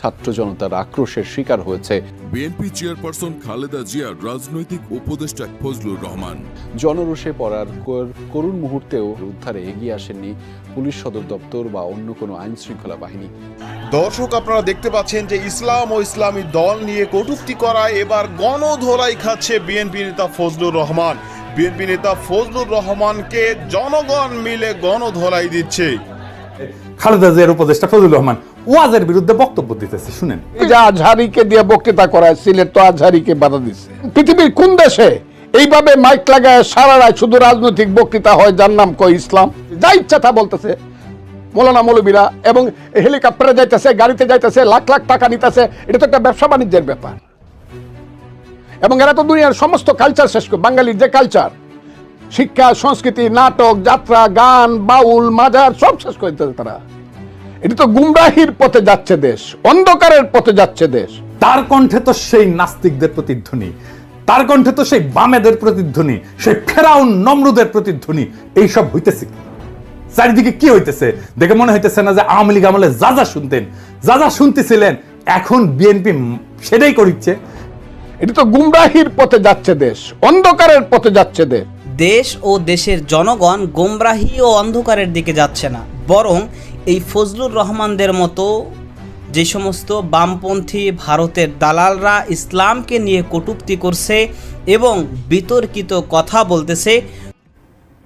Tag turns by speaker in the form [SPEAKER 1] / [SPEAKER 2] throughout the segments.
[SPEAKER 1] ছাত্র জনতার আক্রোশের শিকার হয়েছে।
[SPEAKER 2] বিএনপি চেয়ারপারসন খালেদা জিয়ার রাজনৈতিক উপদেষ্টা ফজলুর রহমান।
[SPEAKER 1] জনরোষে পড়ার করুণ মুহূর্তেও উদ্ধারে এগিয়ে আসেননি পুলিশ সদর দপ্তর বা অন্য কোনো আইন শৃঙ্খলা বাহিনী।
[SPEAKER 3] দর্শক, আপনারা দেখতে পাচ্ছেন যে ইসলাম ও ইসলামী দল নিয়ে কটূক্তি করায় এবার গণধোলাই খাচ্ছে বিএনপি নেতা ফজলুর রহমান। বিএনপি নেতা ফজলুর রহমানকে জনগণ মিলে গণধোলাই দিচ্ছে।
[SPEAKER 4] খালেদা জিয়ার উপদেষ্টা ফজলুর রহমান ওয়াজের বিরুদ্ধে বক্তব্য দিতেছে, শুনেন।
[SPEAKER 5] আজহারিকে দিয়ে বক্তৃতা করায়, সিলেট তো আজহারিকে বাধা দিচ্ছে। পৃথিবীর কোন দেশে এইভাবে মাইক লাগায় সারা রাত শুধু রাজনৈতিক বক্তৃতা হয়, যার নাম কয় ইসলাম? যা ইচ্ছা তা বলতেছে মৌলানা মৌলবীরা, এবং হেলিকপ্টারে যাইতেছে, গাড়িতে যাইতেছে, লাখ লাখ টাকা নিতেছে। এটা তো একটা ব্যবসা বাণিজ্যের ব্যাপার। এবং এরা তো দুনিয়ার সমস্ত কালচার শেষ করে, বাঙালির যে কালচার, শিক্ষা, সংস্কৃতি, নাটক, যাত্রা, গান, বাউল, মাজার সব শেষ করে দিতেছে তারা। এটা তো গুমরাহির পথে যাচ্ছে দেশ, অন্ধকারের পথে যাচ্ছে দেশ।
[SPEAKER 4] তার কণ্ঠে তো সেই নাস্তিকদের প্রতিধ্বনি, তার কণ্ঠে তো সেই বামেদের প্রতিধ্বনি, সেই ফেরাউন নমরুদের প্রতিধ্বনি। এইসব হইতেছে কি চারিদিকে? কি হইতেছে দেখে মনে হইতেছে না যে আওয়ামী লীগ আমলে যা যা শুনতেন, যা যা শুনতেছিলেন, এখন বিএনপি সেটাই করিচ্ছে।
[SPEAKER 5] এটা তো গুমরাহির পথে যাচ্ছে দেশ, অন্ধকারের পথে যাচ্ছে দেশ।
[SPEAKER 6] দেশ ও দেশের জনগণ গোমরাহি ও অন্ধকারের দিকে যাচ্ছে না, বরং এই ফজলুর রহমানদের মতো যে সমস্ত বামপন্থী ভারতের দালালরা ইসলামকে নিয়ে কটূক্তি করছে এবং বিতর্কিত কথা বলতেছে।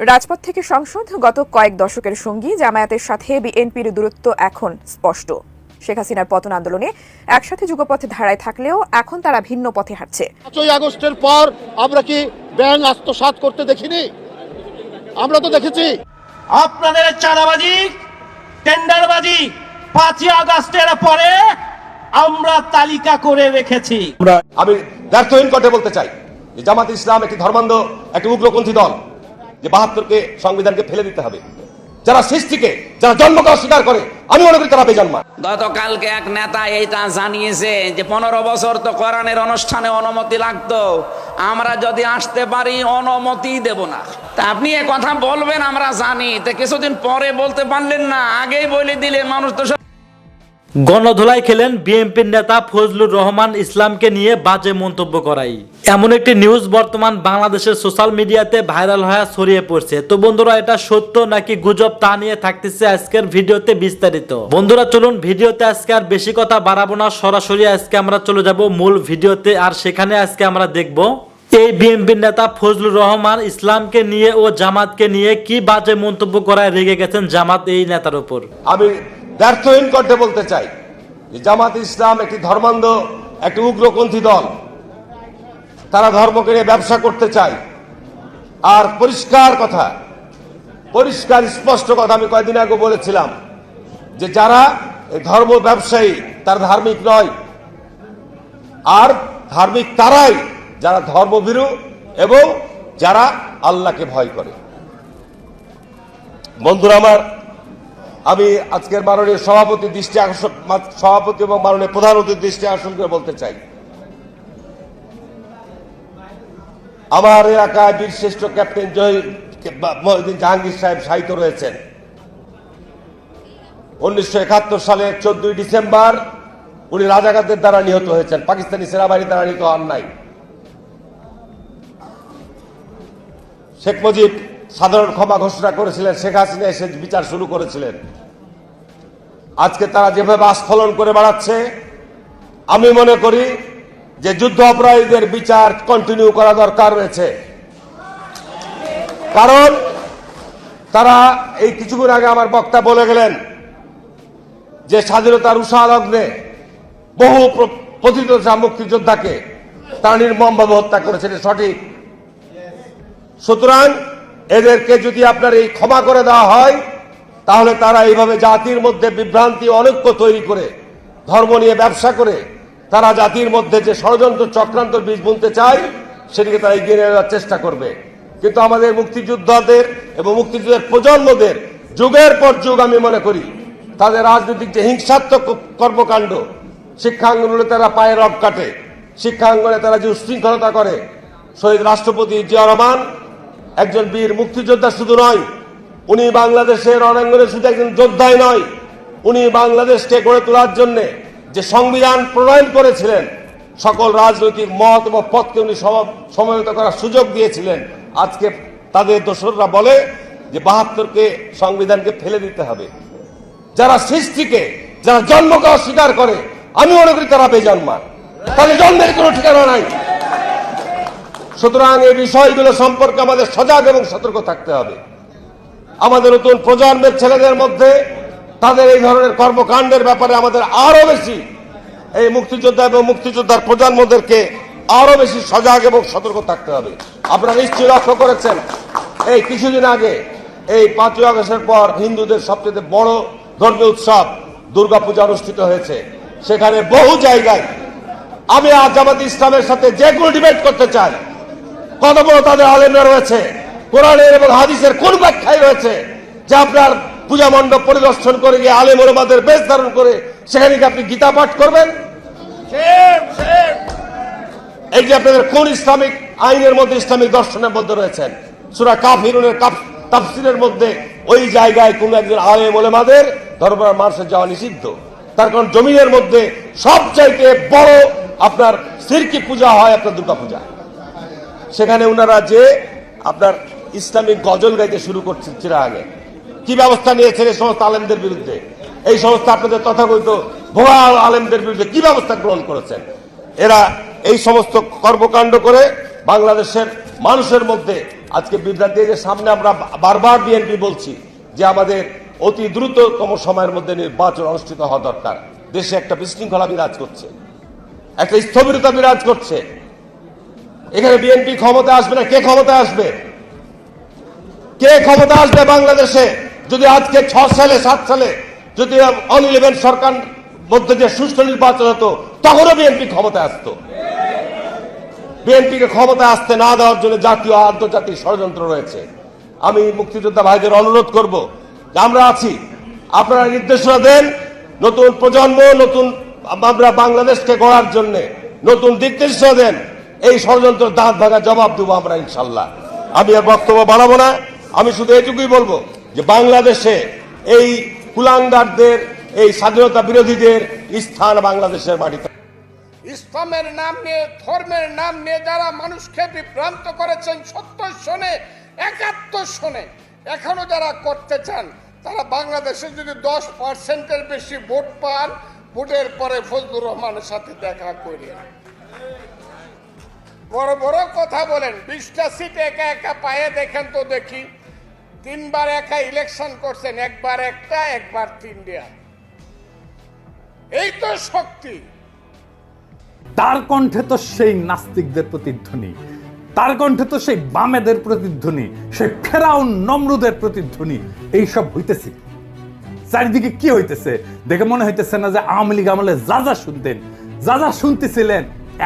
[SPEAKER 7] রাজপথ থেকে সংসদ, গত কয়েক দশকের সঙ্গী জামায়াতের সাথে বিএনপির দূরত্ব এখন স্পষ্ট। শেখ হাসিনার পতন আন্দোলনে একসাথে যুগপথে ধারায় থাকলেও এখন তারা ভিন্ন পথে হাঁটছে।
[SPEAKER 8] 5ই আগস্টের পর আমরা কি ব্যাংক আত্মসাৎ করতে দেখিনি? আমরা তো দেখেছি
[SPEAKER 9] আপনাদের চাঁদাবাজি, টেন্ডারবাজি 5ই আগস্টের পরে আমরা তালিকা করে রেখেছি।
[SPEAKER 10] আমি ব্যর্থহীন করতে বলতে চাই যে জামাত ইসলাম একটি ধর্মান্ধ, একটি উগ্রপন্থী দল, যে 72কে সংবিধানকে ফেলে দিতে হবে। যারা সৃষ্টিকে, যারা জন্মকে অস্বীকার করে, আমি মনে করি তারা বেজন্মা।
[SPEAKER 11] গতকালকে এক নেতা এইটা জানিয়েছে যে 15 বছর তো কোরআনের অনুষ্ঠানে অনুমতি লাগতো, আমরা যদি আসতে পারি অনুমতি দেব না। তা আপনি এ কথা বলবেন আমরা জানি, তা কিছুদিন পরে বলতে পারলেন না, আগেই বলে দিলেন, মানুষ তো
[SPEAKER 12] গণধোলাই খেলেন বিএনপির নেতা ফজলুর রহমান ইসলামকে নিয়ে বাজে মন্তব্য করাই। এমন একটি নিউজ বর্তমান বাংলাদেশের সোশ্যাল মিডিয়াতে ভাইরাল হয়ে ছড়িয়ে পড়ছে। তো বন্ধুরা, এটা সত্য নাকি গুজব তা নিয়ে থাকতেছে আজকের ভিডিওতে বিস্তারিত। বন্ধুরা চলুন ভিডিওতে আজকে আর বেশি কথা বাড়াবো না, সরাসরি আজকে আমরা চলে যাব মূল ভিডিওতে। আর সেখানে আজকে আমরা দেখব এই বিএনপির নেতা ফজলুর রহমান ইসলামকে নিয়ে ও জামাতকে নিয়ে কি বাজে মন্তব্য করায় রেগে গেছেন জামাত এই নেতার উপর।
[SPEAKER 10] আমি ব্যর্থহীন করতে বলতে চাই যে জামাত ইসলাম একটি ধর্মান্ধ, একটি উগ্রপন্থী দল। তারা ধর্মকে নিয়ে ব্যবসা করতে চায়। আর পরিষ্কার কথা, পরিষ্কার স্পষ্ট কথা আমি কয়েকদিন আগে বলেছিলাম যে যারা এই ধর্ম ব্যবসায়ী তারা ধার্মিক নয়। আর ধার্মিক তারাই যারা ধর্মভীরু এবং যারা আল্লাহকে ভয় করে। বন্ধুরা আমার, আমি আজকের মাননীয় সভাপতি এবং মাননীয় প্রধান অতিথির দৃষ্টি আকর্ষণ করে বলতে চাই, আমার এলাকায় বীরশ্রেষ্ঠ ক্যাপ্টেন মহিউদ্দিন জাহাঙ্গীর সাহেব শায়িত রয়েছেন। 1971 সালের 14ই ডিসেম্বর উনি রাজাকারদের দ্বারা নিহত হয়েছেন, পাকিস্তানি সেনাবাহিনীর দ্বারা নিহত হন নাই। শেখ মুজিব সাধারণ ক্ষমা ঘোষণা করেছিলেন, শেখ হাসিনা এসে বিচার শুরু করেছিলেন। আজকে তারা যেভাবে আস্ফলন করে বেড়াচ্ছে, আমি মনে করি যে যুদ্ধ অপরাধীদের বিচার কন্টিনিউ করা দরকার রয়েছে। কারণ তারা এই কিছুক্ষণ আগে আমার বক্তা বলে গেলেন যে স্বাধীনতার উষালগ্নে বহু প্রতিরোধা মুক্তিযোদ্ধাকে তারা নির্মমভাবে হত্যা করেছে, সঠিক। সুতরাং এদেরকে যদি আপনার এই ক্ষমা করে দেওয়া হয়, তাহলে তারা এইভাবে জাতির মধ্যে বিভ্রান্তি, অনৈক্য তৈরি করে, ধর্ম নিয়ে ব্যবসা করে তারা জাতির মধ্যে যে ষড়যন্ত্র চক্রান্ত বীজ বুনতে চায়, সেটিকে তারা এগিয়ে নিয়ে যাওয়ার চেষ্টা করবে। কিন্তু আমাদের মুক্তিযোদ্ধাদের এবং মুক্তিযুদ্ধের প্রজন্মদের যুগের পর যুগ আমি মনে করি তাদের রাজনৈতিক যে হিংসাত্মক কর্মকাণ্ড, শিক্ষাঙ্গনে তারা পায়ে রব কাটে, শিক্ষাঙ্গনে তারা যে উশৃঙ্খলতা করে। শহীদ রাষ্ট্রপতি জিয়া রহমান একজন বীর মুক্তিযোদ্ধা শুধু নয়, উনি বাংলাদেশের রণাঙ্গনে শুধু একজন যোদ্ধাই নয়, উনি বাংলাদেশকে গড়ে তোলার জন্য যে সংবিধান প্রণয়ন করেছিলেন, সকল রাজনৈতিক মত এবং পথকে উনি সমবেত করার সুযোগ দিয়েছিলেন, আজকে তাদের দোসররা বলে যে ৭২কে সংবিধানকে ফেলে দিতে হবে। যারা সৃষ্টিকে, যারা জন্মকে অস্বীকার করে, আমি মনে করি তারা বেজন্মা, তাদের জন্মের কোনো ঠিকানা নাই। সুতরাং এই বিষয়গুলো সম্পর্কে আমাদের সজাগ এবং সতর্ক থাকতে হবে। আমাদের নতুন প্রজন্মের ছেলেদের মধ্যে তাদের এই ধরনের কর্মকাণ্ডের ব্যাপারে আমাদের আরো বেশি এই মুক্তিযোদ্ধা এবং মুক্তিযোদ্ধার প্রজন্মদেরকে আরো বেশি সজাগ এবং সতর্ক থাকতে হবে। আপনারা নিশ্চয়ই লক্ষ্য করেছেন, এই কিছুদিন আগে এই ৫ই আগস্টের পর হিন্দুদের সবচেয়ে বড় ধর্মীয় উৎসব দুর্গাপূজা অনুষ্ঠিত হয়েছে। সেখানে বহু জায়গায় আমি আজ জামাত ইসলামের সাথে যে কোনো ডিবেট করতে চাই, কত বড় তাদের আলেমরা রয়েছে, কোরআনের এবং হাদিসের কোন ব্যাখ্যায় রয়েছে যে আপনার পূজা মণ্ডপ পরিদর্শন করে গিয়ে আলেম ওলামাদের বেশ ধারণ করে সেখানে কি আপনি গীতা পাঠ করবেন? এই যে আপনাদের কোন ইসলামিক আইনের মধ্যে, ইসলামিক দর্শনের মধ্যে রয়েছেন, সূরা কাফিরুনের তাফসীরের মধ্যে ওই জায়গায় কোন একজন আলেম ওলামাদের দরবার মানুষের যাওয়া নিষিদ্ধ। তার কারণ জমিনের মধ্যে সবচাইতে বড় আপনার শিরকি পূজা হয় আপনার দুর্গা পূজা। সেখানে ওনারা যে আপনার ইসলামিক গজল গাইতে শুরু করছেন চিরাগে, কি ব্যবস্থা নিয়েছেন এই সমস্ত আলেমদের বিরুদ্ধে? এই সমস্ত আপনাদের তথাকথিত ভুয়া আলেমদের বিরুদ্ধে কি ব্যবস্থা গ্রহণ করেছেন? এরা এই সমস্ত কর্মকাণ্ড করে বাংলাদেশের মানুষের মধ্যে আজকে বিভ্রান্তি। যে সামনে আমরা বারবার বিএনপি বলছি যে আমাদের অতি দ্রুততম সময়ের মধ্যে নির্বাচন অনুষ্ঠিত হওয়া দরকার। দেশে একটা বিশৃঙ্খলা বিরাজ করছে, একটা স্থবিরতা বিরাজ করছে। এখানে বিএনপি ক্ষমতা আসবে না, কে ক্ষমতা আসবে? কে ক্ষমতা আসবে বাংলাদেশে যদি আজকে ৬ সালে ৭ সালে যদি অন-11 সরকার মধ্যে যে সুষ্ঠু নির্বাচন হতো, তখনও বিএনপি ক্ষমতায় আসতো। বিএনপিকে ক্ষমতা আসতে না দেওয়ার জন্য জাতীয় আন্তর্জাতিক ষড়যন্ত্র রয়েছে। আমি মুক্তিযোদ্ধা ভাইদের অনুরোধ করব যে আমরা আছি, আপনারা নির্দেশনা দেন, নতুন প্রজন্ম, নতুন আমরা বাংলাদেশকে গড়ার জন্য নতুন দিক নির্দেশনা দেন। এই ষড়যন্ত্র দাঁত ভাঙা জবাব দেবো আমরা ইনশাল্লাহ। আমি আর বক্তব্য বাড়াবো না, আমি শুধু এটুকুই বলবো যে বাংলাদেশে এই কুলাঙ্গারদের, এই স্বাধীনতা বিরোধীদের স্থান বাংলাদেশের মাটিতে।
[SPEAKER 5] ইসলামের নাম নিয়ে, ধর্মের নাম নিয়ে যারা মানুষকে বিভ্রান্ত করেছেন ৭০ সনে, ৭১ সনে, এখনো যারা করতে চান, তারা বাংলাদেশে যদি 10%-এর বেশি ভোট পান, ভোটের পরে ফজলুর রহমানের সাথে দেখা করে বড় বড় কথা বলেন। 20টা সিট একা একা পায়ে দেখেন তো দেখি। 3 বার একা ইলেকশন করছেন, একবার একটা, একবার 3টা। এই তো শক্তি।
[SPEAKER 4] তার কণ্ঠে তো সেই নাস্তিকদের প্রতিধ্বনি, তার কণ্ঠে তো সেই বামেদের প্রতিধ্বনি, সেই ফেরাউন নমরুদের প্রতিধ্বনি। এইসব হইতেছে, চারিদিকে কি হইতেছে দেখে মনে হইতেছে না যে আওয়ামী লীগ আমলে যা যা শুনতেন, যা যা শুনতেছিলেন,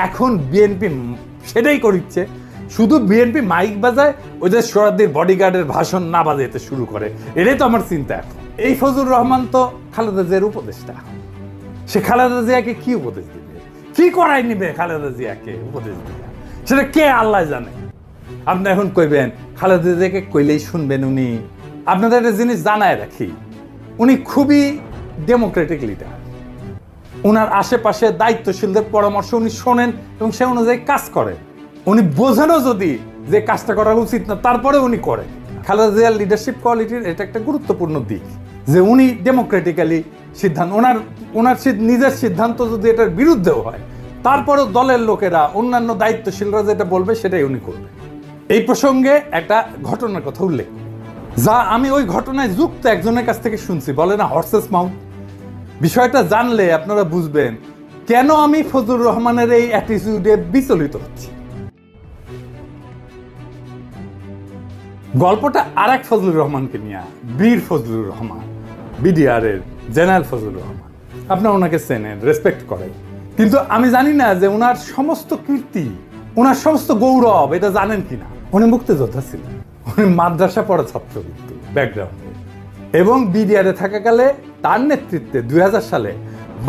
[SPEAKER 4] এখন বিএনপি সেটাই করিচ্ছে। শুধু বিএনপি মাইক বাজায়, ওই যে সোহরাওয়ার্দীর বডিগার্ডের ভাষণ না বাজাইতে শুরু করে। এটাই তো আমার চিন্তা। এই ফজলুর রহমান তো খালেদা জিয়ার উপদেষ্টা, সে খালেদা জিয়াকে কি উপদেশ দিবে, কি করাই নিবে খালেদা জিয়াকে উপদেশ দিবে, সেটা কে আল্লাহ জানে। আপনি এখন কইবেন খালেদা জিয়াকে কইলেই শুনবেন উনি? আপনাদের একটা জিনিস জানায় রাখি, উনি খুবই ডেমোক্রেটিক লিডার। ওনার আশেপাশে দায়িত্বশীলদের পরামর্শ উনি শোনেন এবং সে অনুযায়ী কাজ করেন। উনি বোঝেনও যদি যে কাজটা করা উচিত না, তারপরে উনি করেন। খালেদা জিয়ার লিডারশিপ কোয়ালিটির এটা একটা গুরুত্বপূর্ণ দিক যে উনি ডেমোক্রেটিক্যালি সিদ্ধান্ত, ওনার নিজের সিদ্ধান্ত যদি এটার বিরুদ্ধেও হয়, তারপরেও দলের লোকেরা, অন্যান্য দায়িত্বশীলরা যেটা বলবে সেটাই উনি করবেন। এই প্রসঙ্গে একটা ঘটনার কথা উল্লেখ, যা আমি ওই ঘটনায় যুক্ত একজনের কাছ থেকে শুনছি, বলে না হর্সেস মাউন্ট। বিষয়টা জানলে আপনারা বুঝবেন কেন আমি ফজলুর রহমানের এই অ্যাটিটিউডে বিচলিত হচ্ছি। গল্পটা আর এক ফজলুর রহমানকে নিয়ে, বীর ফজলুর রহমান, বিডিআর এর জেনারেল ফজলুর রহমান। আপনারা ওনাকে চেনেন, রেসপেক্ট করেন, কিন্তু আমি জানি না যে ওনার সমস্ত কীর্তি, ওনার সমস্ত গৌরব এটা জানেন কিনা। উনি মুক্তিযোদ্ধা ছিলেন, উনি মাদ্রাসা পড়া ছাত্র কিন্তু ব্যাকগ্রাউন্ডে, এবং বিডিআরে থাকাকালে তার নেতৃত্বে 2000 সালে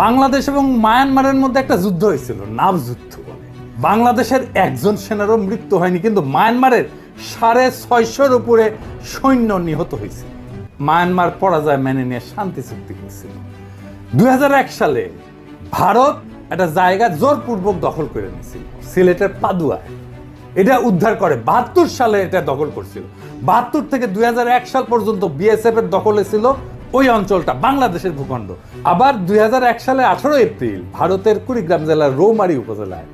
[SPEAKER 4] বাংলাদেশ এবং মায়ানমারের মধ্যে একটা যুদ্ধ হয়েছিল, নাভ যুদ্ধ বলে। বাংলাদেশের একজন সেনারও মৃত্যু হয়নি, কিন্তু মায়ানমারের 650-র উপরে সৈন্য নিহত হয়েছিল। মায়ানমার পরাজয় মেনে নিয়ে শান্তি চুক্তি করেছিল। 2001 সালে ভারত একটা জায়গা জোরপূর্বক দখল করে নিয়েছিল সিলেটের পাদুয়ায়। এটা উদ্ধার করে 72 সালে এটা দখল করছিল। 72 থেকে 2001 সাল পর্যন্ত বিএসএফ এর দখলে ছিল ওই অঞ্চলটা, বাংলাদেশের ভূখণ্ড। আবার 2001 সালে 18 এপ্রিল ভারতের কুড়িগ্রাম জেলার রৌমারী উপজেলায়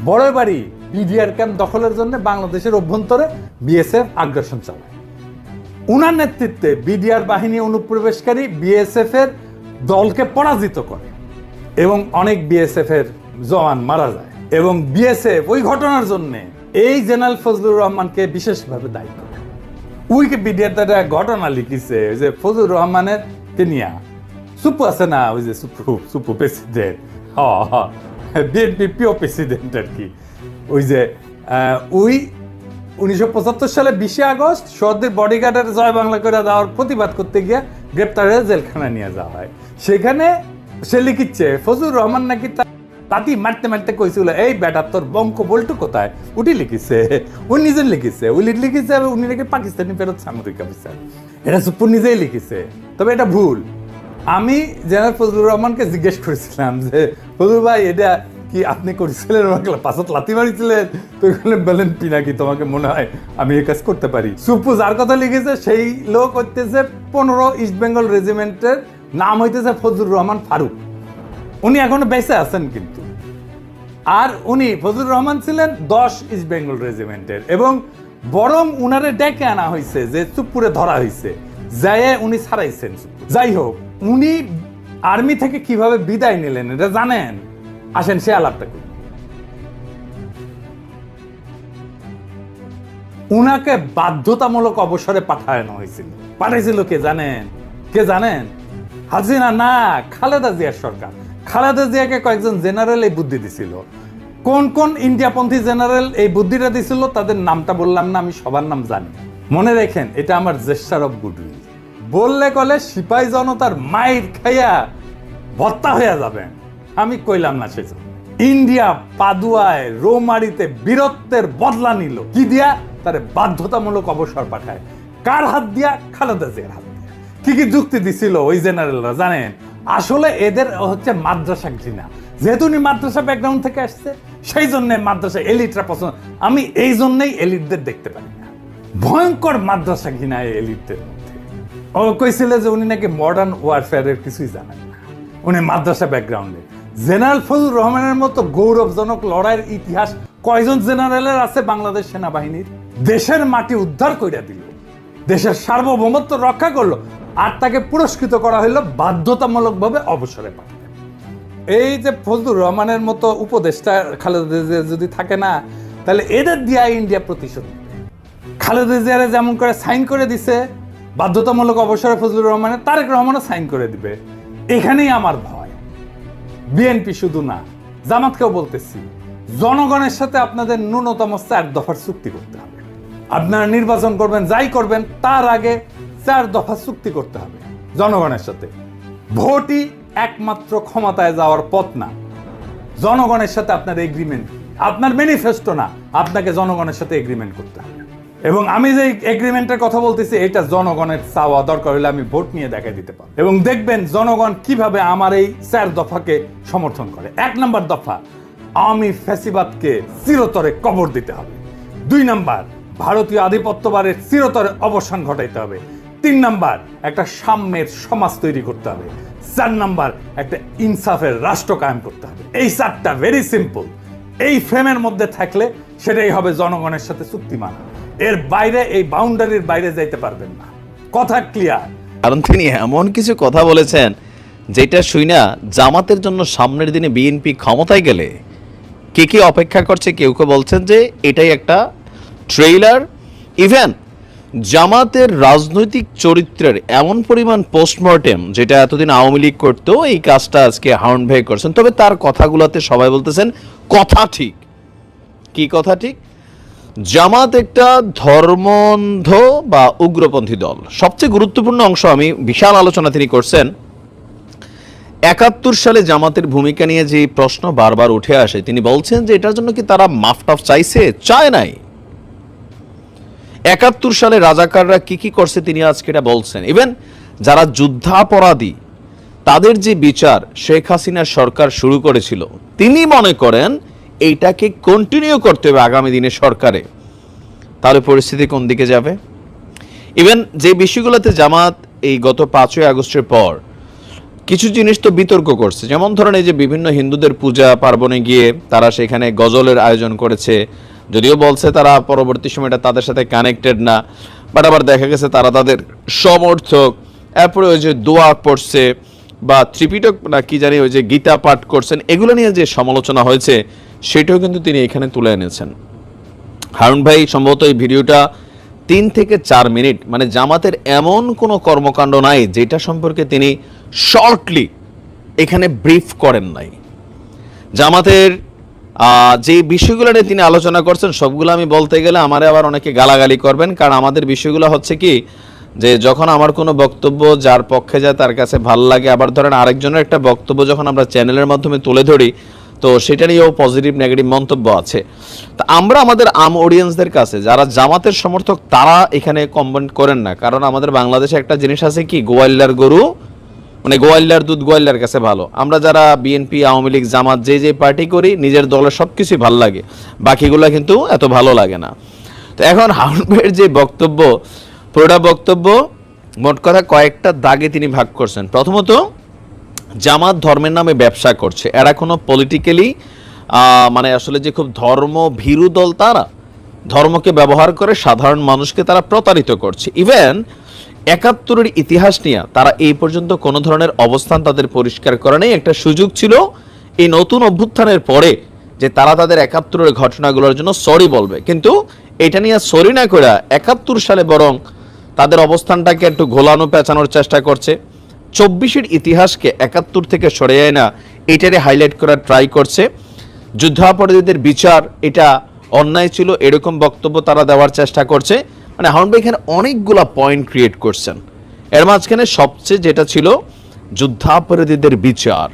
[SPEAKER 4] বড়বাড়ি বিডিআর ক্যাম্প দখলের জন্য বাংলাদেশের অভ্যন্তরে বিএসএফ আগ্রাসন চালায়। উনার নেতৃত্বে বিডিআর বাহিনী অনুপ্রবেশকারী বিএসএফ এর দলকে পরাজিত করে এবং অনেক বিএসএফ এর জওয়ান মারা যায়। এবং বিএসএফ ওই ঘটনার জন্য এই জেনারেল ফজলুর রহমানকে বিশেষভাবে দায়ী করে। উইকিপিডিয়ার একটা ঘটনা লিখিছে যে ফজলুর রহমানের কেনিয়া সুপু আছে না, ওই যে সুপু প্রেসিডেন্ট, বিএনপি পিও প্রেসিডেন্ট আর কি, ওই যে 1975 সালে 20 আগস্ট শহরের বডিগার্ডের জয় বাংলা করে দেওয়ার প্রতিবাদ করতে গিয়ে গ্রেপ্তারে জেলখানা নিয়ে যাওয়া হয়। সেখানে সে লিখিচ্ছে ফজলুর রহমান নাকি তাতি মারতে মারতে কইছিল, এই বেটা তোর বঙ্ক বল্টু কোথায়, উনি লিখিছে, উনি নিজে লিখিছে, উনি লিখিছে উনি নাকি পাকিস্তানি ফেরত সামরিক অফিসার। এটা সুপুর নিজেই লিখিছে, তবে এটা ভুল। আমি জেনারেল ফজলুর রহমানকে জিজ্ঞেস করেছিলাম যে ফজলুর ভাই এটা কি আপনি করেছিলেন, আমাকে পাঁচত লাথি মারিছিলেন? তো বলেন পিনাকি তোমাকে মনে হয় আমি এই কাজ করতে পারি। সুপু যার কথা লিখেছে সেই লোক হইতেছে 15 ইস্ট বেঙ্গল রেজিমেন্টের, নাম হইতেছে ফজলুর রহমান ফারুক। উনি এখনো বেঁচে আছেন কিন্তু। আর উনি ফজলুর রহমান ছিলেন 10 ইস্ট বেঙ্গল রেজিমেন্টের, এবং বরং উনারে ডেকে আনা হয়েছে যে চুপপুরে ধরা হয়েছে, যায় উনি ছাড়াইছেন। যাই হোক, উনি আর্মি থেকে কিভাবে বিদায় নিলেন এটা জানেন? আসেন সে আলাপটা করি। উনাকে বাধ্যতামূলক অবসরে পাঠানো হয়েছিল। পাঠাইছিল কে জানেন? কে জানেন? হাসিনা না, খালেদা জিয়ার সরকার। খালেদা জিয়াকে কয়েকজন জেনারেল এই বুদ্ধি দিছিল। কোন কোন ইন্ডিয়াপন্থী জেনারেল এই বুদ্ধিটা দিছিল তাদের নামটা বললাম না, আমি সবার নাম জানি। মনে রেখেন, এটা আমার জেস্টার অফ গুডউইল। বললে কলে সিপাহী জনতার মাইর খাইয়া ভত্তা হইয়া যাবেন, আমি কইলাম না সেজন্য। ইন্ডিয়া পাদুয়ায় রৌমারিতে বীরত্বের বদলা নিল কি দিয়া? তারে বাধ্যতামূলক অবসর পাঠায়। কার হাত দিয়া? খালেদা জিয়ার হাত দিয়া। কি কি যুক্তি দিছিল ওই জেনারেলরা জানেন? আসলে এদের হচ্ছে মাদ্রাসা ঘৃণা। যেহেতু উনি মাদ্রাসা ব্যাকগ্রাউন্ড থেকে আসছে, সেই জন্য মাদ্রাসা এলিটরা পছন্দ। আমি এই জন্যই এলিটদের দেখতে পারি না। ভয়ঙ্কর মাদ্রাসা ঘৃণা এলিটদের মধ্যে। ও কইছিল যে উনি নাকি মডার্ন ওয়ারফেয়ারের কিছুই জানেন না, উনি মাদ্রাসা ব্যাকগ্রাউন্ডে। জেনারেল ফজলুর রহমানের মতো গৌরবজনক লড়াইয়ের ইতিহাস কয়জন জেনারেলের আছে বাংলাদেশ সেনাবাহিনীর? দেশের মাটি উদ্ধার কইরা দিল, দেশের সার্বভৌমত্ব রক্ষা করলো, আর তাকে পুরস্কৃত করা হইল বাধ্যতামূলকভাবে অবসরে পাঠানো। এই যে ফজলুর রহমানের মতো উপদেষ্টা খালেদা জিয়া যদি থাকে না, তাহলে এদের দিয়া ইন্ডিয়া প্রতিশোধ নেবে। খালেদা জিয়ারে যেমন করে সাইন করে দিছে বাধ্যতামূলক অবসরে ফজলুর রহমানের, তারেক রহমানও সাইন করে দিবে। এখানেই আমার ভয়। বিএনপি শুধু না, জামাতকেও বলতেছি, জনগণের সাথে আপনাদের ন্যূনতম 4 দফার চুক্তি করতে হবে। আপনারা নির্বাচন করবেন, যাই করবেন, তার আগে 4 দফা চুক্তি করতে হবে জনগণের সাথে। ভোটই একমাত্র ক্ষমতায় যাওয়ার পথ না, জনগণের সাথে আপনার এগ্রিমেন্ট, আপনার ম্যানিফেস্টো না, আপনাকে জনগণের সাথে এগ্রিমেন্ট করতে হবে। এবং আমি যে এগ্রিমেন্টের কথা বলতেছি, এটা জনগণের চাওয়া, দরকার হলে আমি ভোট নিয়ে দেখাই দিতে পারবো। এবং দেখবেন জনগণ কিভাবে আমার এই 4 দফাকে সমর্থন করে। 1 নম্বর দফা, আওয়ামী ফ্যাসিবাদকে চিরতরে কবর দিতে হবে। 2 নম্বর, ভারতীয় আধিপত্যবাদের চিরতরে অবসান ঘটাইতে হবে। 3 নম্বর, একটা সাম্যের সমাজ তৈরি করতে হবে। 4 নম্বর, একটা ইনসাফের রাষ্ট্র কায়েম করতে হবে। এই 4টা ভেরি সিম্পল। এই ফ্রেমের মধ্যে থাকলে সেটাই হবে জনগণের সাথে চুক্তি মানা। এর বাইরে, এই বাউন্ডারির বাইরে যাইতে পারবেন না। কথা ক্লিয়ার?
[SPEAKER 13] কারণ তিনি এমন কিছু কথা বলেছেন যেটা শুইনা জামাতের জন্য সামনের দিনে বিএনপি ক্ষমতায় গেলে কে কে অপেক্ষা করছে, কেউ কেউ বলছেন যে এটাই একটা ট্রেইলার। ইভেন জামাতের রাজনৈতিক চরিত্রের এমন পরিমাণ পোস্টমর্টেম, যেটা এতদিন আওয়ামী লীগ করতো, এই কাজটা আজকে হারুন ভাই করছেন। তবে তার কথাগুলোতে সবাই বলতেছেন কথা ঠিক। কি কথা ঠিক? জামাত একটা ধর্মন্ধ বা উগ্রপন্থী দল। সবচেয়ে গুরুত্বপূর্ণ অংশ, আমি বিশাল আলোচনা তিনি করছেন, 71 সালে জামাতের ভূমিকা নিয়ে যে প্রশ্ন বারবার উঠে আসে, তিনি বলছেন যে এটার জন্য কি তারা মাফটাফ চাইছে? চায় নাই। 71 সালে রাজাকাররা কি কি করছে তিনি আজকে এটা বলছেন। ইভেন যারা যুদ্ধাপরাধী তাদের যে বিচার শেখ হাসিনা সরকার শুরু করেছিল, তিনি মনে করেন এইটাকে কন্টিনিউ করতে হবে আগামী দিনে সরকারে, তাহলে পরিস্থিতি কোন দিকে যাবে? ইভেন যে বিষয়গুলোতে জামাত এই গত 5ই আগস্টের পর কিছু জিনিস তো বিতর্ক করছে, যেমন ধরেন এই যে বিভিন্ন হিন্দুদের পূজা পার্বণে গিয়ে তারা সেখানে গজলের আয়োজন করেছে, যদিও বলছে তারা পরবর্তী সময়টা তাদের সাথে কানেক্টেড না, বাট আবার দেখা গেছে তারা তাদের সমর্থক। এরপরে ওই যে দোয়া পড়ছে বা ত্রিপিটক না কি জানি ওই যে গীতা পাঠ করছেন, এগুলো নিয়ে যে সমালোচনা হয়েছে সেটাও কিন্তু তিনি এখানে তুলে এনেছেন। হারুন ভাই সম্ভবত এই ভিডিওটা 3 থেকে 4 মিনিট, মানে জামাতের এমন কোনো কর্মকাণ্ড নাই যেটা সম্পর্কে তিনি শর্টলি এখানে ব্রিফ করেন নাই। জামাতের যে বিষয়গুলো নিয়ে তিনি আলোচনা করছেন সবগুলো আমি বলতে গেলে আমারে আবার অনেকে গালাগালি করবেন, কারণ আমাদের বিষয়গুলো হচ্ছে কি যে যখন আমার কোনো বক্তব্য যার পক্ষে যায় তার কাছে ভালো লাগে, আবার ধরেন আরেকজনের একটা বক্তব্য যখন আমরা চ্যানেলের মাধ্যমে তুলে ধরি তো সেটা নিয়েও পজিটিভ নেগেটিভ মন্তব্য আছে। তা আমরা আমাদের অডিয়েন্সদের কাছে যারা জামাতের সমর্থক তারা এখানে কমেন্ট করেন না, কারণ আমাদের বাংলাদেশে একটা জিনিস আছে কি, গোয়াল্লার গরু মানে গোয়াল্লার দুধ গোয়াল্লার কাছে ভালো। আমরা যারা বিএনপি, আওয়ামী লীগ, জামাত যে পার্টি করি নিজের দলের সব কিছুই ভালো লাগে, বাকিগুলো কিন্তু এত ভালো লাগে না। তো এখন হারুন ভাইয়ের যে বক্তব্য, পুরোটা বক্তব্য মোট কথা কয়েকটা দাগে তিনি ভাগ করছেন। প্রথমত, জামাত ধর্মের নামে ব্যবসা করছে, এরা কোনো পলিটিক্যালি মানে আসলে যে খুব ধর্ম ভীরু দল, তারা ধর্মকে ব্যবহার করে সাধারণ মানুষকে তারা প্রতারিত করছে। ইভেন ৭১-এর ইতিহাস নিয়ে তারা এই পর্যন্ত কোনো ধরনের অবস্থান তাদের পরিষ্কার করে নেই। একটা সুযোগ ছিল এই নতুন অভ্যুত্থানের পরে যে তারা তাদের ৭১-এর ঘটনাগুলোর জন্য সরি বলবে, কিন্তু এটা নিয়ে সরি না করে ৭১ সালে বরং তাদের অবস্থানটাকে একটু ঘোলানো পেঁচানোর চেষ্টা করছে। ২৪-এর ইতিহাসকে ৭১ থেকে সরিয়ে না এটারে হাইলাইট করার ট্রাই করছে। যুদ্ধাপরাধীদের বিচার এটা অন্যায় ছিল এরকম বক্তব্য তারা দেওয়ার চেষ্টা করছে। মানে হারুন ভাই এখানে অনেকগুলা পয়েন্ট ক্রিয়েট করছেন। এর মাঝখানে সবচেয়ে যেটা ছিল যুদ্ধাপরাধীদের বিচার,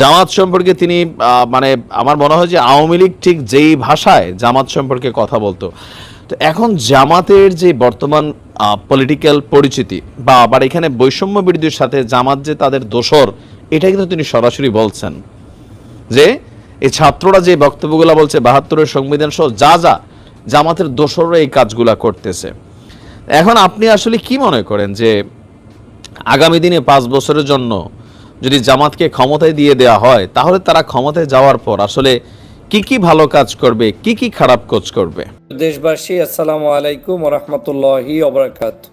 [SPEAKER 13] জামাত সম্পর্কে তিনি মানে আমার মনে হয় যে আওয়ামী লীগ ঠিক যেই ভাষায় জামাত সম্পর্কে কথা বলতো, তো এখন জামাতের যে বর্তমান পলিটিক্যাল পরিচিতি বা আবার এখানে বৈষম্য বিরোধীর সাথে জামাত যে তাদের দোসর, এটা কিন্তু তিনি সরাসরি বলছেন যে এই ছাত্ররা যে বক্তব্যগুলো বলছে ৭২-এর সংবিধান সহ যা যা জামাতের দোসররা এই কাজগুলা করতেছে। এখন আপনি আসলে কি মনে করেন যে আগামী দিনে 5 বছরের জন্য যদি জামাতকে ক্ষমতায় দিয়ে দেওয়া হয় তাহলে তারা ক্ষমতায় যাওয়ার পর আসলে কি কি ভালো কাজ করবে, কি কি খারাপ কাজ করবে?
[SPEAKER 14] দেশবাসী, আসসালামু আলাইকুম ওয়া রাহমাতুল্লাহি ওয়া বারাকাতুহু।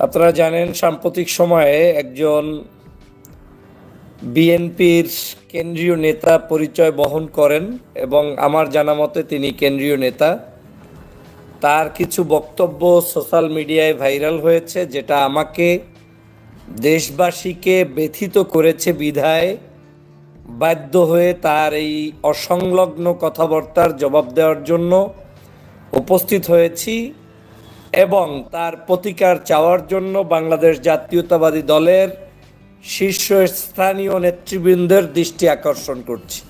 [SPEAKER 14] আপনারা জানেন সাম্প্রতিক সময়ে একজন বিএনপির কেন্দ্রীয় নেতা পরিচয় বহন করেন এবং আমার জানা মতে তিনি কেন্দ্রীয় নেতা। তার কিছু বক্তব্য সোশ্যাল মিডিয়ায় ভাইরাল হয়েছে, যেটা আমাকে দেশবাসীকে ব্যথিত করেছে বিধায় বাধ্য হয়ে তার এই অসংলগ্ন কথাবার্তার জবাব দেওয়ার জন্য উপস্থিত হয়েছি এবং তার প্রতিকার চাওয়ার জন্য বাংলাদেশ জাতীয়তাবাদী দলের শীর্ষস্থানীয় নেতৃবৃন্দের দৃষ্টি আকর্ষণ করছি।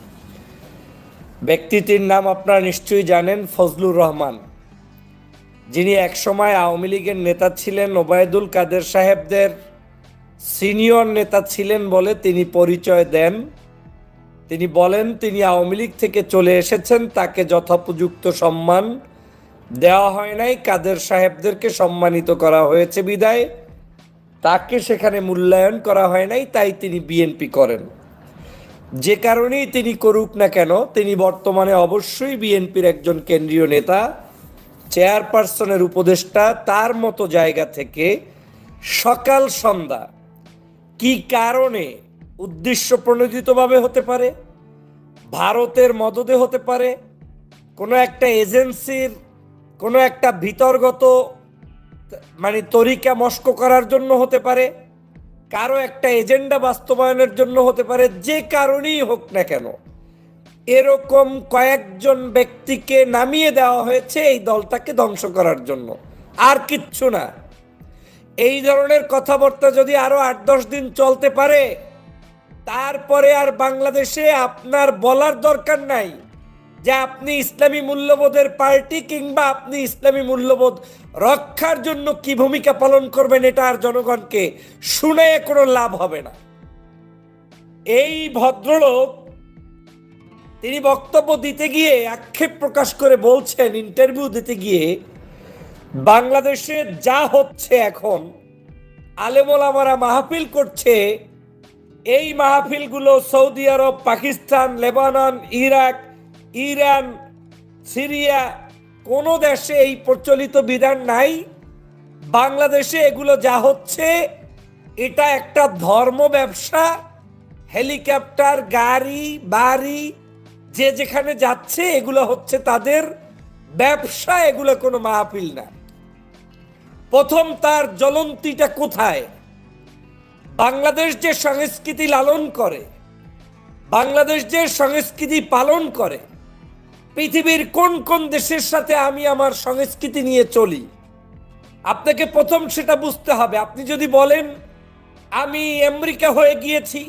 [SPEAKER 14] ব্যক্তিটির নাম আপনারা নিশ্চয়ই জানেন, ফজলুর রহমান, যিনি একসময় আওয়ামী লীগের নেতা ছিলেন, ওবায়দুল কাদের সাহেবদের সিনিয়র নেতা ছিলেন বলে তিনি পরিচয় দেন। তিনি বলেন তিনি আওয়ামী লীগ থেকে চলে এসেছেন, তাকে যথোপযুক্ত সম্মান দেওয়া হয় নাই, কাদের সাহেবদেরকে সম্মানিত করা হয়েছে বিদায় তাকে সেখানে মূল্যায়ন করা হয় নাই, তাই তিনি বিএনপি করেন। যে কারণেই তিনি করুক না কেন, তিনি বর্তমানে অবশ্যই বিএনপির একজন কেন্দ্রীয় নেতা, চেয়ারপারসনের উপদেষ্টা। তার মতো জায়গা থেকে সকাল সন্ধ্যা কি কারণে উদ্দেশ্য প্রণোদিতভাবে হতে পারে, ভারতের মদদে হতে পারে, কোনো একটা এজেন্সির কোনো একটা ভিতরগত মানে তরিকা মস্ক করার জন্য হতে পারে, কারো একটা এজেন্ডা বাস্তবায়নের জন্য হতে পারে, যে কারণেই হোক না কেন এরকম কয়েকজন ব্যক্তিকে নামিয়ে দেওয়া হয়েছে এই দলটাকে ধ্বংস করার জন্য, আর কিচ্ছু না। এই ধরনের কথাবার্তা যদি আরো 8-10 দিন চলতে পারে তারপরে আর বাংলাদেশে আপনার বলার দরকার নাই যে আপনি ইসলামী মূল্যবোধের পার্টি কিংবা আপনি ইসলামী মূল্যবোধ রক্ষার জন্য কি ভূমিকা পালন করবেন এটা আর জনগণকে শুনে কোনো লাভ হবে না। এই ভদ্রলোক তিনি বক্তব্য দিতে গিয়ে আক্ষেপ প্রকাশ করে বলছেন, ইন্টারভিউ দিতে গিয়ে, বাংলাদেশে যা হচ্ছে এখন, আলেম ওলামারা মাহফিল করছে, এই মাহফিলগুলো Saudi Arab, Pakistan, Lebanon, Iraq, Iran, Syria কোনো দেশে এই প্রচলিত বিধান নাই। বাংলাদেশে এগুলো যা হচ্ছে এটা একটা ধর্ম ব্যবসা। হেলিকপ্টার, গাড়ি, বাড়ি, যে যেখানে যাচ্ছে এগুলো হচ্ছে তাদের ব্যবসা, এগুলো কোনো মাহফিল না। প্রথম তার জ্বলন্তিটা কোথায়? বাংলাদেশ যে সংস্কৃতি লালন করে, বাংলাদেশ যে সংস্কৃতি পালন করে, পৃথিবীর কোন কোন দেশের সাথে আমি আমার সংস্কৃতি নিয়ে চলি, আপনাকে প্রথম সেটা বুঝতে হবে। আপনি যদি বলেন আমি আমেরিকা হয়ে গিয়েছি,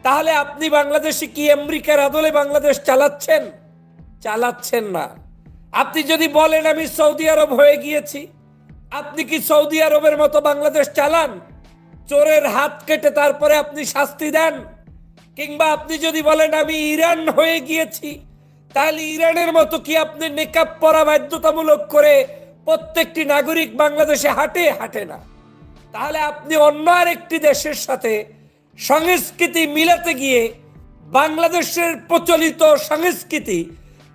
[SPEAKER 14] তাহলে আপনি বাংলাদেশে কি আমেরিকার আদলে বাংলাদেশ চালাচ্ছেন? চালাচ্ছেন না। আপনি যদি বলেন আমি সৌদি আরব হয়ে গিয়েছি, আপনি কি সৌদি আরবের মতো বাংলাদেশ চালান? চোরের হাত কেটে তারপরে আপনি শাস্তি দেন? কিংবা আপনি যদি বলেন আমি ইরান হয়ে গিয়েছি, তাহলে ইরানের মতো কি আপনি নেকাব পরা বাধ্যতামূলক করে প্রত্যেকটি নাগরিক বাংলাদেশে হাঁটে? হাঁটে না। তাহলে আপনি অন্য আরেকটি দেশের সাথে সংস্কৃতি মিলাতে গিয়ে বাংলাদেশের প্রচলিত সংস্কৃতি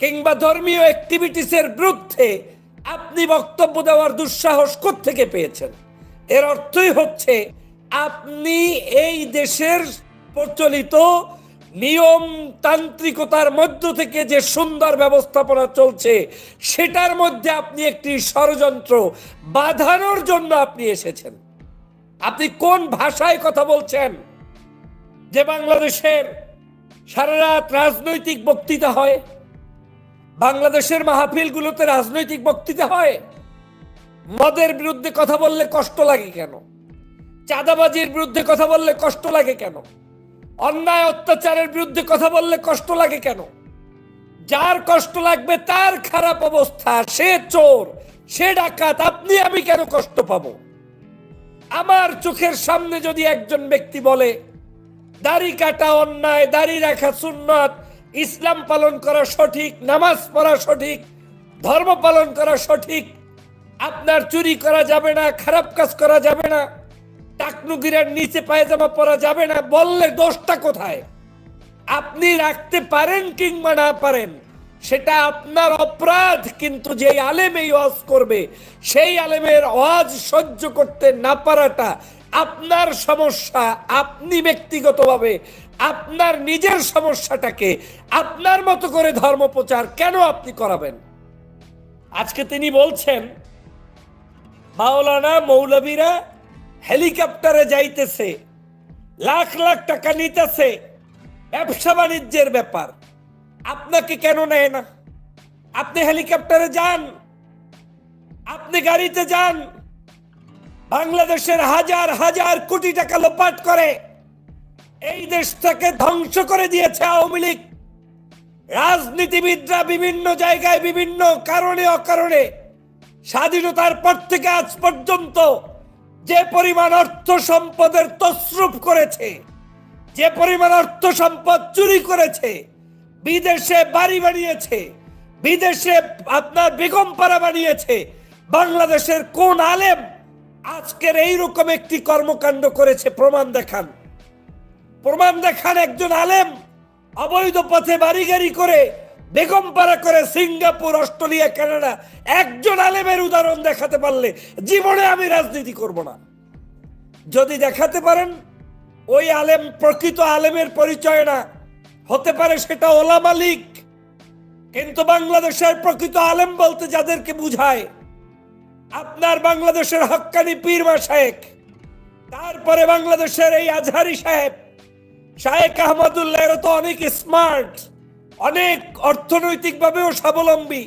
[SPEAKER 14] কিংবা ধর্মীয় অ্যাক্টিভিটিসের বিরুদ্ধে আপনি বক্তব্য দেওয়ার দুঃসাহস কোত্থেকে পেয়েছেন? এর অর্থই হচ্ছে আপনি এই দেশের প্রচলিত নিয়মতান্ত্রিকতার মধ্য থেকে যে সুন্দর ব্যবস্থাপনা চলছে সেটার মধ্যে আপনি একটি ষড়যন্ত্র বাঁধানোর জন্য আপনি এসেছেন। আপনি কোন ভাষায় কথা বলছেন? যে বাংলাদেশের সারা রাত রাজনৈতিক বক্তৃতা হয়, বাংলাদেশের মাহফিলগুলোতে রাজনৈতিক বক্তৃতা হয়। মদের বিরুদ্ধে কথা বললে কষ্ট লাগে কেন? চাঁদাবাজির বিরুদ্ধে কথা বললে কষ্ট লাগে কেন? অন্যায় অত্যাচারের বিরুদ্ধে কথা বললে কষ্ট লাগে কেন? যার কষ্ট লাগবে তার খারাপ অবস্থা, সে চোর, সে ডাকাত, আপনি আমি কেন কষ্ট পাবো? আমার চোখের সামনে যদি একজন ব্যক্তি বলে দাড়ি কাটা অন্যায়, দাড়ি রাখা সুন্নাত, ইসলাম পালন করা সঠিক, নামাজ পড়া সঠিক, ধর্ম পালন করা সঠিক, আপনার চুরি করা যাবে না, খারাপ কাজ করা যাবে না, টাকনুগিরার নিচে পায়জামা পরা যাবে না, বললে দোষটা কোথায়? আপনি রাখতে পারেন কিংবা না পারেন সেটা আপনার অপরাধ, কিন্তু যে আলেম এই ওয়াজ করবে সেই আলেমের ওয়াজ সহ্য করতে না পারাটা আপনার সমস্যা। আপনি ব্যক্তিগতভাবে আপনার নিজের সমস্যাটাকে আপনার মতো করে ধর্ম প্রচার কেন আপনি করাবেন? আজকে তিনি বলছেন মাওলানা মৌলবীরা হেলিকপ্টারে যাইতেছে, লাখ লাখ টাকা নিতেছে, ব্যবসা বাণিজ্যের ব্যাপার। আপনাকে কেন নেয় না? আপনি হেলিকপ্টারে যান, আপনি গাড়িতে যান। বাংলাদেশের হাজার হাজার কোটি টাকা লোপাট করে এই দেশটাকে ধ্বংস করে দিয়েছে আওয়ামী লীগ। রাজনীতিবিদরা বিভিন্ন জায়গায় বিভিন্ন কারণে অকারণে স্বাধীনতার পর থেকে আজ পর্যন্ত যে পরিমাণ অর্থ সম্পদের তছরূপ করেছে, যে পরিমাণ অর্থ সম্পদ চুরি করেছে, বিদেশে বাড়ি বানিয়েছে, বিদেশে আপনার বেগমপাড়া বানিয়েছে, বাংলাদেশের কোন আলেম আজকের এইরকম একটি কর্মকাণ্ড করেছে? প্রমাণ দেখান, প্রমাণ দেখান। একজন আলেম অবৈধ পথে বাড়ি গাড়ি করে, বেগমপাড়া করে, সিঙ্গাপুর, অস্ট্রেলিয়া, কানাডা, একজন আলেমের উদাহরণ দেখাতে পারলে জীবনে আমি রাজনীতি করব না। যদি দেখাতে পারেন ওই আলেম প্রকৃত আলেমের পরিচয় না, হতে পারে সেটা ওলামা লীগ, কিন্তু বাংলাদেশের প্রকৃত আলেম বলতে যাদেরকে বুঝায় আপনার বাংলাদেশের হক্কানি পীর মাশায়েখ, তারপরে বাংলাদেশের এই আজহারি সাহেব, শায়েখ আহমদুল্লাহ, এরা তো অনেক স্মার্ট, অনেক অর্থনৈতিকভাবেও স্বাবলম্বী।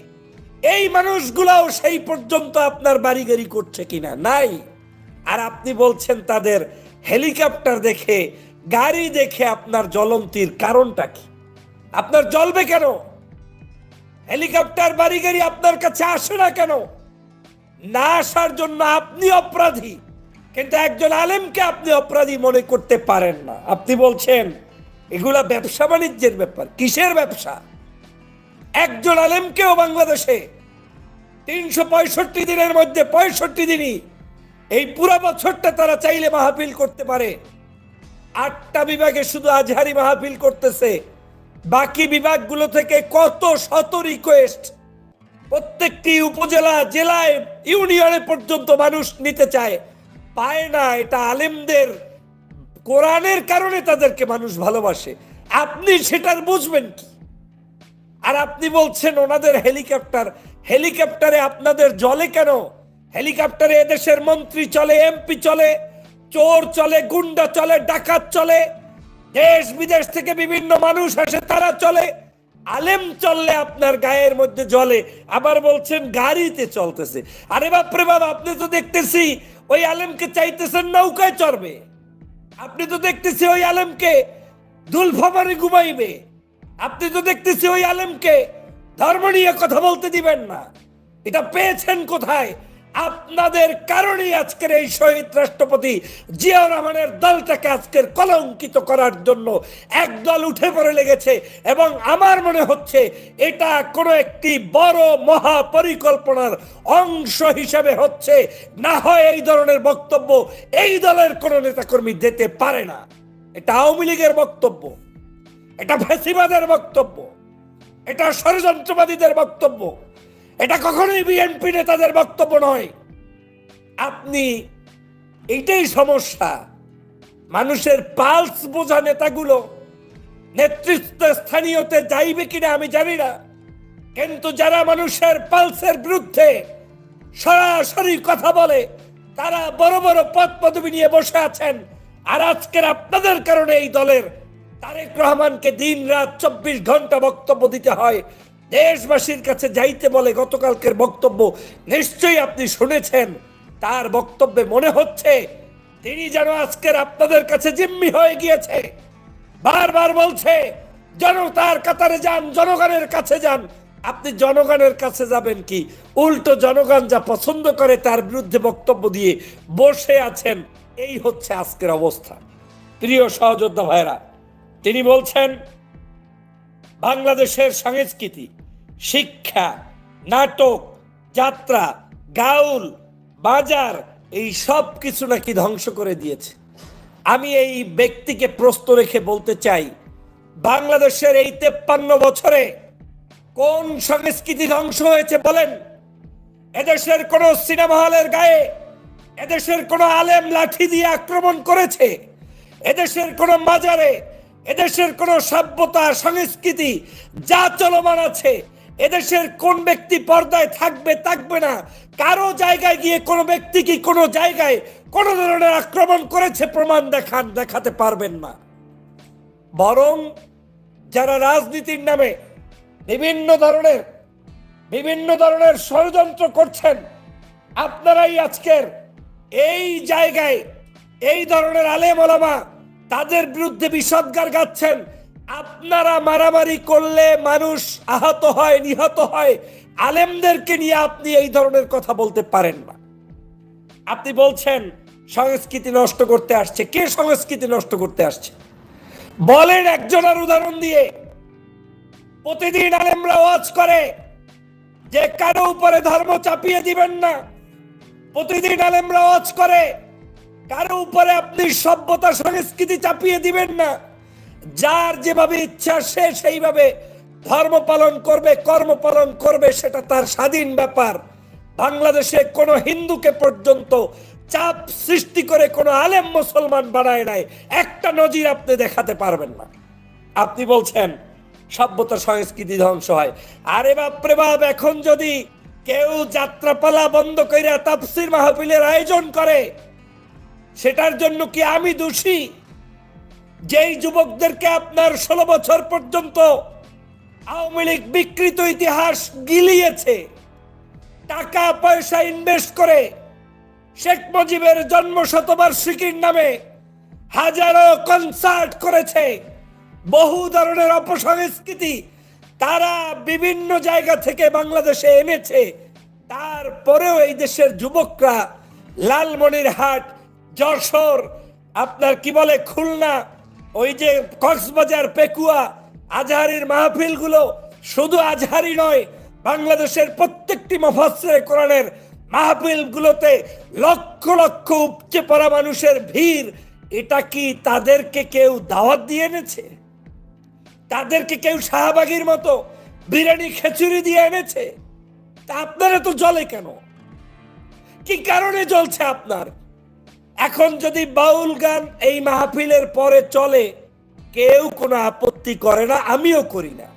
[SPEAKER 14] এই মানুষগুলাও সেই পর্যন্ত আপনার বাড়ি গাড়ি করছে কিনা? নাই। আর আপনি বলছেন তাদের হেলিকপ্টার দেখে, গাড়ি দেখে আপনার জ্বলন্তির কারণটা কি? আপনার জ্বলবে কেন? হেলিকপ্টার বাড়ি গাড়ি আপনার কাছে আসে না কেন? না আসার জন্য আপনি অপরাধী, কিন্তু একজন আলেমকে আপনি অপরাধী মনে করতে পারেন না। আপনি বলছেন এগুলা ব্যবসা বাণিজ্যের ব্যাপার। কিসের ব্যবসা? একজন আলেমকেও বাংলাদেশে 365 দিনের মধ্যে 65 দিনই এই পুরো বছরটা তারা চাইলে মাহফিল করতে পারে। 8টা বিভাগে শুধু আজহারি মাহফিল করতেছে, বাকি বিভাগগুলো থেকে কত শত রিকোয়েস্ট, প্রত্যেকটি উপজেলা, জেলায়, ইউনিয়নে পর্যন্ত মানুষ নিতে চায়, পায় না। এটা আলেমদের কোরআনের কারণে তাদেরকে মানুষ ভালোবাসে। আপনি সেটার বুঝবেন কি? আর আপনি বলছেন ওনাদের হেলিকপ্টার, হেলিকপ্টারে আপনাদের জলে কেন? হেলিকপ্টারে এদেশের মন্ত্রী চলে, এমপি চলে, চোর চলে, গুন্ডা চলে, ডাকাত চলে, দেশ বিদেশ থেকে বিভিন্ন মানুষ আসে, তারা চলে। আলেম চললে আপনার গায়ের মধ্যে জ্বলে, আবার বলছেন গাড়িতে চলতেছে। আরে বাপরে বাবা, আপনি তো দেখতেছি ওই আলেমকে চাইতেছেন নৌকায় চড়বে, আপনি তো দেখতেছি ওই আলেমকে দুলফামারে ঘুমাইবে, আপনি তো দেখতেছি ওই আলেমকে ধর্ম নিয়ে কথা বলতে দিবেন না। এটা পেয়েছেন কোথায়? আপনাদের কারণেই আজকের এই শহীদ রাষ্ট্রপতি জিয়াউর রহমানের দলটাকে আজকের কলঙ্কিত করার জন্য একদল উঠে পড়ে লেগেছে, এবং আমার মনে হচ্ছে এটা কোনো একটি বড় মহা পরিকল্পনার অংশ হিসেবে হচ্ছে। না হয় এই ধরনের বক্তব্য এই দলের কোনো নেতাকর্মী দিতে পারে না। এটা আওয়ামী লীগের বক্তব্য, এটা ফ্যাসিবাদের বক্তব্য, এটা ষড়যন্ত্রবাদীদের বক্তব্য, এটা কখনোই বিএনপি নেতাদের বক্তব্য নয়। আপনি, এইটাই সমস্যা, মানুষের পালস বোঝা নেতাগুলো নেতৃত্ব স্থানীয়তে যাইবে কিনা আমি জানি না, কিন্তু যারা মানুষের পালসের বিরুদ্ধে সরাসরি কথা বলে তারা বড় বড় পদ পদবি নিয়ে বসে আছেন। আর আজকের আপনাদের কারণে এই দলের তারেক রহমানকে দিন রাত 24 ঘন্টা বক্তব্য দিতে হয়, দেশবাসীর কাছে যাইতে বলে। গতকালকের বক্তব্য নিশ্চয়ই আপনি শুনেছেন। তার বক্তব্যে মনে হচ্ছে তিনি যেন আজকের আপনাদের কাছে জিম্মি হয়ে গিয়েছে। বারবার বলছে জনতার কাতারে যান, জনগণের কাছে যান। আপনি জনগণের কাছে যাবেন কি? উল্টো জনগণ যা পছন্দ করে তার বিরুদ্ধে বক্তব্য দিয়ে বসে আছেন। এই হচ্ছে আজকের অবস্থা। প্রিয় সহযোদ্ধা ভাইরা, তিনি বলছেন বাংলাদেশের সংস্কৃতি, শিক্ষা, নাটক, যাত্রা, গাউল, বাজার, এই সব কিছু নাকি ধ্বংস করে দিয়েছে। আমি এই ব্যক্তিকে প্রশ্ন রেখে বলতে চাই, বাংলাদেশের এই 53 বছরে কোন সংস্কৃতি ধ্বংস হয়েছে বলেন? এদেশের কোন সিনেমা হলের গায়ে এদেশের কোন আলেম লাঠি দিয়ে আক্রমণ করেছে? এদেশের কোন মাজারে, এদেশের কোন সভ্যতা, সংস্কৃতি যা চলমান আছে, এদেশের কোন ব্যক্তি পর্দায় থাকবে থাকবে না, কারো জায়গায় গিয়ে কোন ব্যক্তি কি কোন জায়গায় কোন ধরনের আক্রমণ করেছে প্রমাণ দেখাতে পারবেন না। বরং যারা রাজনীতির নামে বিভিন্ন ধরনের ষড়যন্ত্র করছেন, আপনারাই আজকের এই জায়গায় এই ধরনের আলেম ওলামা তাদের বিরুদ্ধে বিষোদ্গার গাচ্ছেন। আপনারা মারামারি করলে মানুষ আহত হয়, নিহত হয়, আলেমদেরকে নিয়ে আপনি এই ধরনের কথা বলতে পারেন না। আপনি বলছেন সংস্কৃতি নষ্ট করতে আসছে। কে সংস্কৃতি নষ্ট করতে আসছে বলেন একজনের উদাহরণ দিয়ে। প্রতিদিন আলেমরা ওয়াজ করে যে কারো উপরে ধর্ম চাপিয়ে দিবেন না। প্রতিদিন আলেমরা ওয়াজ করে কারো উপরে আপনি সভ্যতা সংস্কৃতি চাপিয়ে দিবেন না। যার যেভাবে ইচ্ছা সে সেইভাবে ধর্ম পালন করবে, কর্ম পালন করবে, সেটা তার স্বাধীন ব্যাপার। বাংলাদেশে কোনো হিন্দুকে পর্যন্ত চাপ সৃষ্টি করে কোনো আলেম মুসলমান বানায় নাই, একটা নজির আপনি দেখাতে পারবেন না। আপনি বলছেন সভ্যতা সংস্কৃতি ধ্বংস হয়। আরে বাপরে বাপ, এখন যদি কেউ যাত্রাপালা বন্ধ কইরা তাফসীর মাহফিলের আয়োজন করে, সেটার জন্য কি আমি দোষী? যেই যুবকদেরকে আপনার 16 বছর পর্যন্ত আওয়ামী লীগ বিকৃত ইতিহাস গিলিয়েছে, টাকা পয়সা ইনভেস্ট করে শেখ মুজিবের জন্ম শতবার্ষিকীর নামে হাজারো কনসার্ট করেছে, বহু ধরনের অপসংস্কৃতি তারা বিভিন্ন জায়গা থেকে বাংলাদেশে এনেছে, তারপরেও এই দেশের যুবকরা লালমনিরহাট, যশোর, আপনার কি বলে খুলনা, ওই যে কক্সবাজার, পেকুয়া, আজহারির মাহফিলগুলো, শুধু আজহারি নয়, বাংলাদেশের প্রত্যেকটি মুফাসসিরে কোরআনের মাহফিলগুলোতে লক্ষ লক্ষ উপচে পড়া মানুষের ভিড়। এটা কি তাদেরকে কেউ দাওয়াত দিয়ে এনেছে? তাদেরকে কেউ শাহবাগীর মতো বিরিয়ানি খিচুড়ি দিয়ে এনেছে? তা আপনারা তো জ্বলে কেন? কি কারণে জ্বলছে আপনার? এখন যদি বাউল গান এই মাহফিলের পরে চলে, কেউ কোনো আপত্তি করে না, আমিও করি না।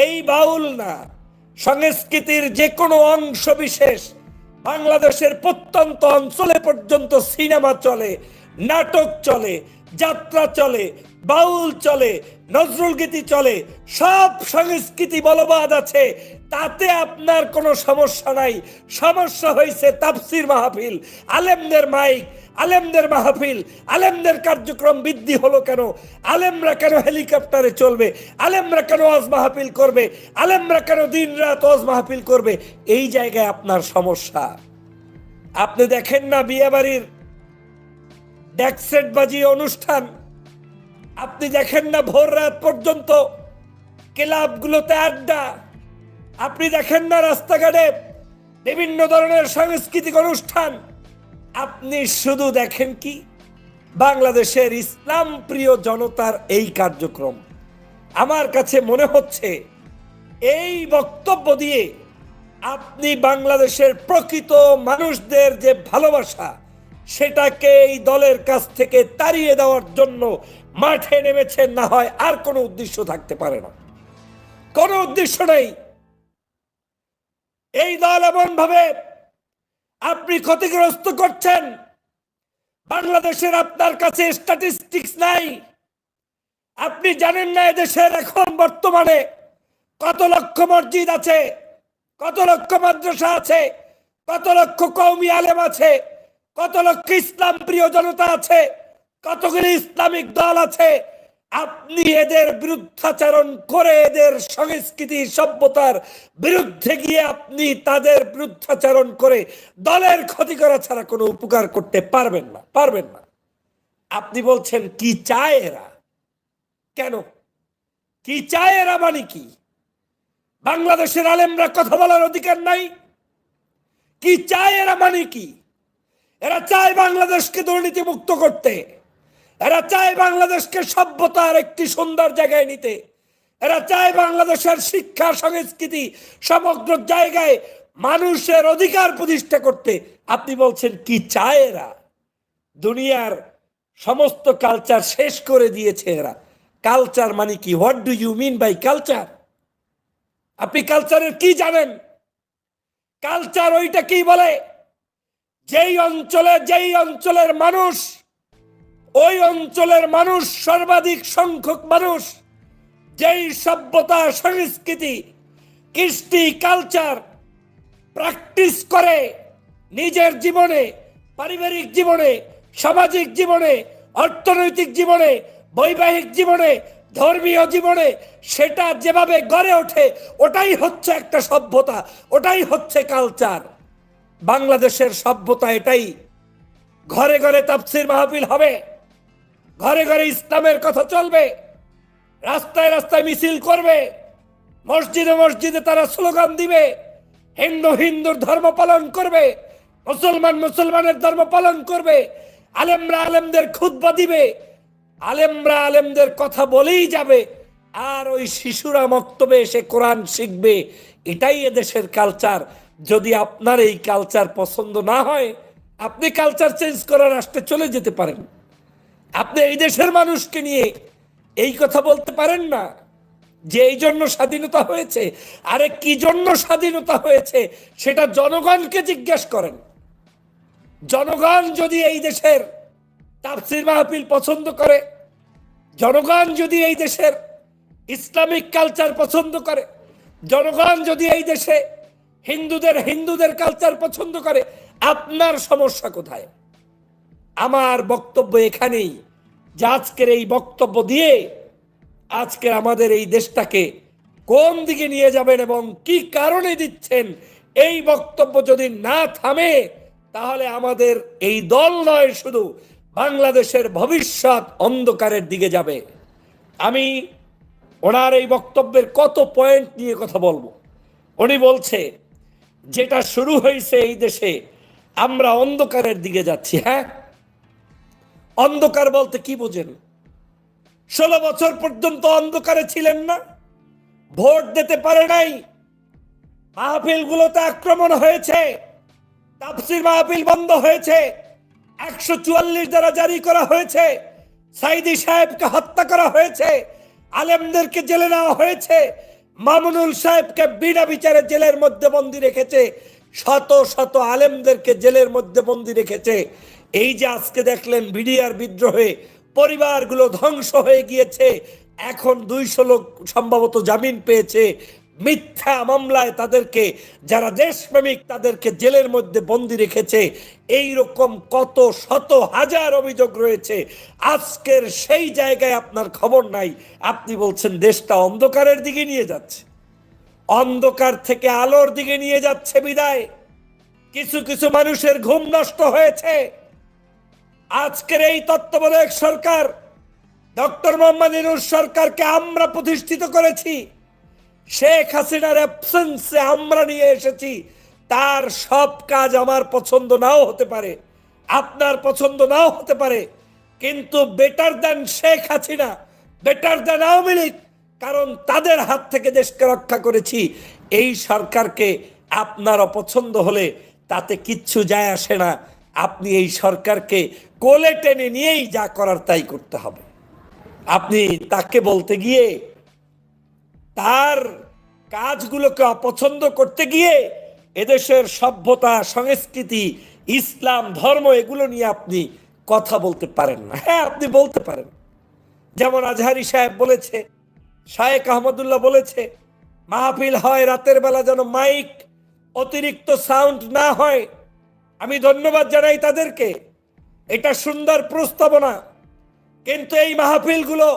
[SPEAKER 14] এই বাউল না, সংস্কৃতির যে কোনো অংশ বিশেষ বাংলাদেশের প্রত্যন্ত অঞ্চলে পর্যন্ত সিনেমা চলে, নাটক চলে, যাত্রা চলে, বাউল চলে, নজরুল গীতি চলে, সব সংস্কৃতি বলবাদ আছে, তাতে আপনার কোনো সমস্যা নাই। সমস্যা হয়েছে তাফসির মাহফিল, আলেমদের মাইক, আলেমদের মাহফিল, আলেমদের কার্যক্রম বৃদ্ধি হলো কেন? আলেমরা কেন হেলিকপ্টারে চলবে? আলেমরা কেন ওয়াজ মাহফিল করবে? আলেমরা কেন দিন রাত ওয়াজ মাহফিল করবে? এই জায়গায় আপনার সমস্যা। আপনি দেখেন না বিয়ে বাড়ির ডেকসেট বাজি অনুষ্ঠান, আপনি দেখেন না ভোর রাত পর্যন্ত ক্লাবগুলোতে আড্ডা, আপনি দেখেন না রাস্তাঘাটে বিভিন্ন ধরনের সাংস্কৃতিক অনুষ্ঠান, আপনি শুধু দেখেন কি বাংলাদেশের ইসলাম প্রিয় জনতার এই কার্যক্রম। আমার কাছে মনে হচ্ছে এই বক্তব্য দিয়ে আপনি বাংলাদেশের প্রকৃত মানুষদের যে ভালোবাসা, সেটাকে এই দলের কাছ থেকে তাড়িয়ে দেওয়ার জন্য মাঠে নেমেছেন, না হয় আর কোনো উদ্দেশ্য থাকতে পারে না। কোনো উদ্দেশ্য নেই। এই দল এমন ভাবে আপনি ক্ষতিগ্রস্ত করছেন, বাংলাদেশের আপনার কাছে স্ট্যাটিস্টিক্স নাই। আপনি জানেন না এদেশের এখন বর্তমানে কত লক্ষ মসজিদ আছে, কত লক্ষ মাদ্রাসা আছে, কত লক্ষ কওমি আলেম আছে, কত লক্ষ ইসলাম প্রিয় জনতা আছে, কতগুলি ইসলামিক দল আছে। আপনি এদের বিরুদ্ধাচরণ করে, এদের সংস্কৃতি সভ্যতার বিরুদ্ধে গিয়ে আপনি তাদের বিরুদ্ধাচরণ করে দলের ক্ষতি করা ছাড়া কোনো উপকার করতে পারবেন না, পারবেন না। আপনি বলছেন কি চায় এরা? কেন কি চায় এরা? মানে কি বাংলাদেশের আলেমরা কথা বলার অধিকার নাই? কি চায় এরা? মানে কি এরা চায় বাংলাদেশকে দুর্নীতি মুক্ত করতে, এরা চায় বাংলাদেশকে সভ্যতার একটি সুন্দর জায়গায় নিতে, এরা চায় বাংলাদেশের শিক্ষা সংস্কৃতি সমগ্র জায়গায় মানুষের অধিকার প্রতিষ্ঠা করতে। আপনি বলছেন কি চায় এরা? দুনিয়ার সমস্ত কালচার শেষ করে দিয়েছে এরা। কালচার মানে কি? What do you mean by culture? আপনি কালচারের কি জানেন? কালচার ওইটা কি বলে? যেই অঞ্চলের মানুষ, ওই অঞ্চলের মানুষ, সর্বাধিক সংখ্যক মানুষ যেই সভ্যতা, সংস্কৃতি, কৃষ্টি, কালচার প্র্যাকটিস করে নিজের জীবনে, পারিবারিক জীবনে, সামাজিক জীবনে, অর্থনৈতিক জীবনে, বৈবাহিক জীবনে, ধর্মীয় জীবনে, সেটা যেভাবে গড়ে ওঠে, ওটাই হচ্ছে একটা সভ্যতা, ওটাই হচ্ছে কালচার। বাংলাদেশের সভ্যতা এটাই। ঘরে ঘরে তাফসীর মাহফিল হবে, ঘরে ঘরে ইসলামের কথা চলবে, রাস্তায় রাস্তায় মিছিল করবে, মসজিদে মসজিদে তারা স্লোগান দিবে, হিন্দু হিন্দুর ধর্ম পালন করবে, মুসলমান মুসলমানের ধর্ম পালন করবে, আলেমরা আলেমদের খুতবা দিবে, আলেমরা আলেমদের কথা বলেই যাবে, আর ওই শিশুরা মক্তবে এসে কোরআন শিখবে। এটাই এদেশের কালচার। যদি আপনার এই কালচার পছন্দ না হয়, আপনি কালচার চেঞ্জ করার রাষ্ট্রে চলে যেতে পারেন। আপনি এই দেশের মানুষকে নিয়ে এই কথা বলতে পারেন না যে এই জন্য স্বাধীনতা হয়েছে। আরে কি জন্য স্বাধীনতা হয়েছে সেটা জনগণকে জিজ্ঞেস করেন। জনগণ যদি এই দেশের তাফসীর মাহফিল পছন্দ করে, জনগণ যদি এই দেশের ইসলামিক কালচার পছন্দ করে, জনগণ যদি এই দেশে হিন্দুদের কালচার পছন্দ করে, আপনার সমস্যা কোথায়? আমার বক্তব্য এখানেই যে আজকের এই বক্তব্য দিয়ে আজকে আমাদের এই দেশটাকে কোন দিকে নিয়ে যাবেন এবং কি কারণে দিচ্ছেন, এই বক্তব্য যদি না থামে তাহলে আমাদের এই দল নয়, শুধু বাংলাদেশের ভবিষ্যৎ অন্ধকারের দিকে যাবে। আমি ওনার এই বক্তব্যের কত পয়েন্ট নিয়ে কথা বলবো। উনি বলছে যেটা শুরু হয়েছে এই দেশে, আমরা অন্ধকারের দিকে যাচ্ছি। হ্যাঁ, অন্ধকার বলতে কি বোঝেন? 16 বছর পর্যন্ত অন্ধকারে ছিলেন না, ভোট দিতে পারে নাই, মাহফিলগুলোতে আক্রমণ হয়েছে, তাফসীর মাহফিল বন্ধ হয়েছে, 144 দ্বারা জারি করা হয়েছে, সাইদি সাহেবকে হত্যা করা হয়েছে, আলেমদেরকে জেলে নেওয়া হয়েছে, মামুনুল সাহেবকে বিনা বিচারে জেলের মধ্যে বন্দী রেখেছে, শত শত আলেমদেরকে জেলের মধ্যে বন্দী রেখেছে। এই যে আজকে দেখলেন বিডিআর বিদ্রোহে পরিবারগুলো ধ্বংস হয়ে গিয়েছে, এখন 200 লোক সম্ভবত জামিন পেয়েছে, মিথ্যা মামলায় তাদেরকে, যারা দেশপ্রেমিক তাদেরকে জেলের মধ্যে বন্দী রেখেছে। এই রকম কত শত হাজার অভিযোগ রয়েছে। আজকের সেই জায়গায় আপনার খবর নাই, আপনি বলছেন দেশটা অন্ধকারের দিকে নিয়ে যাচ্ছে। অন্ধকার থেকে আলোর দিকে নিয়ে যাচ্ছে বিদায় কিছু কিছু মানুষের ঘুম নষ্ট হয়েছে। আজকের এই তত্ত্বাবধায়ক সরকার, ডক্টর মোহাম্মদ ইউনূস সরকারকে আমরা প্রতিষ্ঠিত করেছি, শেখ হাসিনার অ্যাবসেন্সে আমরা নিয়ে এসেছি। তার সব কাজ আমার পছন্দ নাও হতে পারে, আপনার পছন্দ নাও হতে পারে, কিন্তু better than Sheikh Hasina, better than Awami League, কারণ তাদের হাত থেকে দেশকে রক্ষা করেছি। এই সরকারকে আপনার অপছন্দ হলে তাতে কিচ্ছু যায় আসে না, আপনি এই সরকারকে কোলে টেনে নিয়েই যা করার তাই করতে হবে। আপনি তাকে বলতে গিয়ে, তার কাজগুলোকে অপছন্দ করতে গিয়ে এদেশের সভ্যতা, সংস্কৃতি, ইসলাম, ধর্ম এগুলো নিয়ে আপনি কথা বলতে পারেন না। হ্যাঁ, আপনি বলতে পারেন, যেমন আজহারি সাহেব বলেছে, শায়েখ আহমদুল্লাহ বলেছে, মাহফিল হয় রাতের বেলা যেন মাইক অতিরিক্ত সাউন্ড না হয়। আমি ধন্যবাদ জানাই তাদেরকে, এটা সুন্দর প্রস্তাবনা। কিন্তু এই মাহফিলগুলো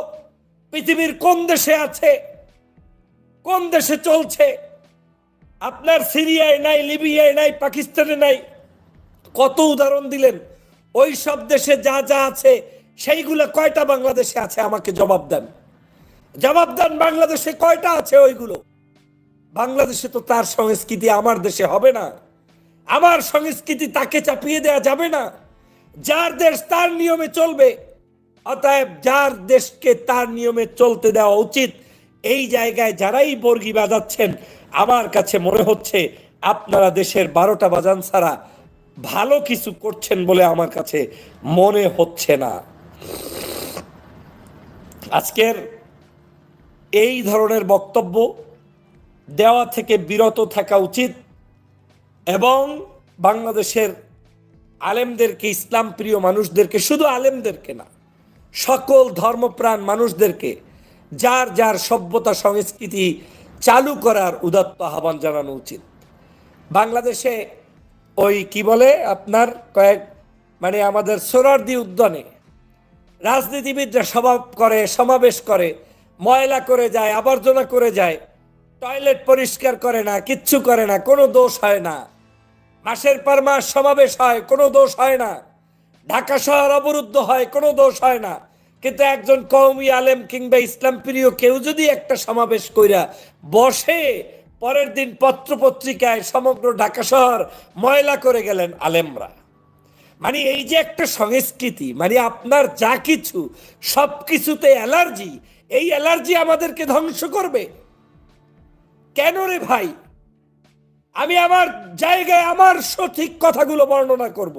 [SPEAKER 14] পৃথিবীর কোন দেশে আছে, কোন দেশে চলছে? আপনার সিরিয়ায় নাই, লিবিয়ায় নাই, পাকিস্তানে নাই, কত উদাহরণ দিলেন। ওই সব দেশে যা যা আছে সেইগুলো কয়টা বাংলাদেশে আছে? আমাকে জবাব দেন, জবাব দেন, বাংলাদেশে কয়টা আছে ওইগুলো? বাংলাদেশে তো তার সংস্কৃতি আমার দেশে হবে না, আমার সংস্কৃতি তাকে চাপিয়ে দেওয়া যাবে না। যার দেশ তার নিয়মে চলবে, অতএব যার দেশকে তার নিয়মে চলতে দেওয়া উচিত। এই জায়গায় যারাই বর্গি বাজাচ্ছেন, আমার কাছে মনে হচ্ছে আপনারা দেশের 12টা বাজান ছাড়া ভালো কিছু করছেন বলে আমার কাছে মনে হচ্ছে না। আজকের এই ধরনের বক্তব্য দেওয়া থেকে বিরত থাকা উচিত এবং বাংলাদেশের আলেমদেরকে, ইসলাম প্রিয় মানুষদেরকে, শুধু আলেমদেরকে না, সকল ধর্মপ্রাণ মানুষদেরকে যার যার সভ্যতা সংস্কৃতি চালু করার উদাত্ত আহ্বান জানানো উচিত। বাংলাদেশে ওই কি বলে আপনার আমাদের সোহরাওয়ার্দী উদ্যানে রাজনীতিবিদরা সমাবেশ করে, ময়লা করে যায়, আবর্জনা করে যায়, টয়লেট পরিষ্কার করে না, কিচ্ছু করে না, কোনো দোষ হয় না। মাসের পর মাস সমাবেশ হয়, কোনো দোষ হয় না। ঢাকা শহর অবরুদ্ধ হয়, কোনো দোষ হয় না। কিন্তু একজন কওমি আলেম কিংবা ইসলাম প্রিয় কেউ যদি একটা সমাবেশ কইরা বসে, পরের দিন পত্র পত্রিকায় সমগ্র ঢাকা শহর ময়লা করে গেলেন আলেমরা। মানে এই যে একটা সংস্কৃতি, মানে আপনার যা কিছু সব কিছুতে অ্যালার্জি, এই অ্যালার্জি আমাদেরকে ধ্বংস করবে কেন রে ভাই? আমি আমার জায়গায় আমার সঠিক কথাগুলো বর্ণনা করব,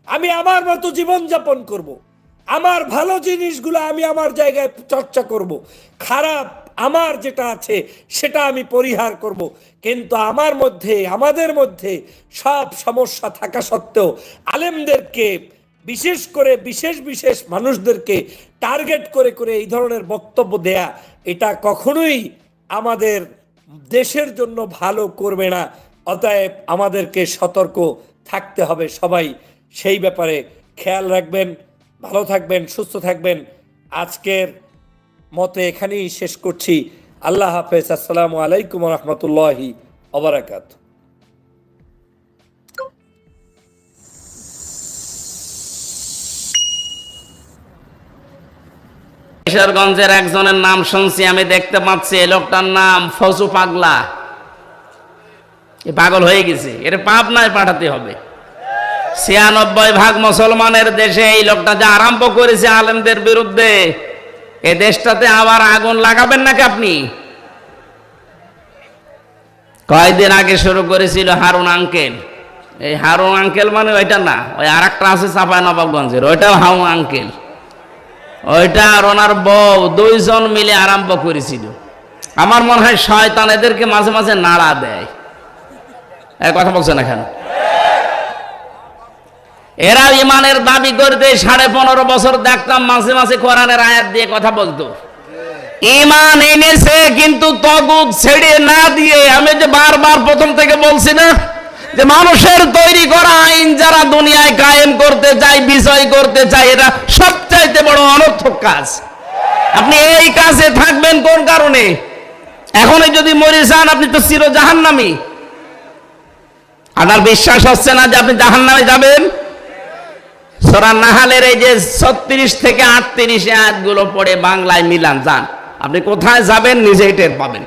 [SPEAKER 14] আমি আমার মতো জীবনযাপন করব, আমার ভালো জিনিসগুলো আমি আমার জায়গায় চর্চা করব, খারাপ আমার যেটা আছে সেটা আমি পরিহার করব। কিন্তু আমার মধ্যে, আমাদের মধ্যে সব সমস্যা থাকা সত্ত্বেও আলেমদেরকে, বিশেষ করে বিশেষ বিশেষ মানুষদেরকে টার্গেট করে করে এই ধরনের বক্তব্য দেয়া, এটা কখনোই আমাদের দেশের জন্য ভালো করবে না। অতএব আমাদেরকে সতর্ক থাকতে হবে সবাই, সেই ব্যাপারে খেয়াল রাখবেন। ভালো থাকবেন, সুস্থ থাকবেন। আজকের মতো এখানেই শেষ করছি। আল্লাহ হাফেজ। আসসালামু আলাইকুম রহমতুল্লাহি ওয়া
[SPEAKER 11] কিশোরগঞ্জের একজনের নাম শুনছি, আমি দেখতে পাচ্ছি এই লোকটার নাম ফজু পাগলা। পাগল হয়ে গেছে, এর পাবনায় পাঠাতে হবে। 96% মুসলমানের দেশে এই লোকটা যা আরম্ভ করেছে আলেমদের বিরুদ্ধে, এ দেশটাতে আবার আগুন লাগাবেন নাকি আপনি? কয়েকদিন আগে শুরু করেছিল হারুন আঙ্কেল। এই হারুন আঙ্কেল মানে ওইটা না, ওই আর একটা আছে চাঁপাইনবাবগঞ্জের, ওইটাও হাউ আঙ্কেল। ওইটা আর ওনার বউ দুইজন মিলে আরম্ভ করেছিল। আমার মনে হয় শয়তান এদেরকে মাঝে মাঝে নাড়া দেয়। কথা বলছে না কেন? এরা ইমানের দাবি করতে 15.5 বছর দেখতাম মাঝে মাঝে কোরআনের আয়াত দিয়ে কথা বলতো। ইমান এনেছে কিন্তু তগুত ছেড়ে না দিয়ে। আমি যে বারবার প্রথম থেকে বলছি না যে মানুষের তৈরি করা আইন যারা দুনিয়ায় কায়েম করতে চায়, বিজয় করতে চায়, এটা সবচাইতে বড় অনর্থক কাজ। আপনি এই কাজে থাকবেন কোন কারণে? এখনই যদি মরে যান আপনি তো চির জাহান্নামী। আপনার বিশ্বাস হচ্ছে না যে আপনি জাহান্নামে যাবেন? সূরা নাহালের এই যে 36 থেকে 38 আয়াতগুলো পড়ে বাংলায় মিলান, যান আপনি কোথায় যাবেন নিজেই টের পাবেন।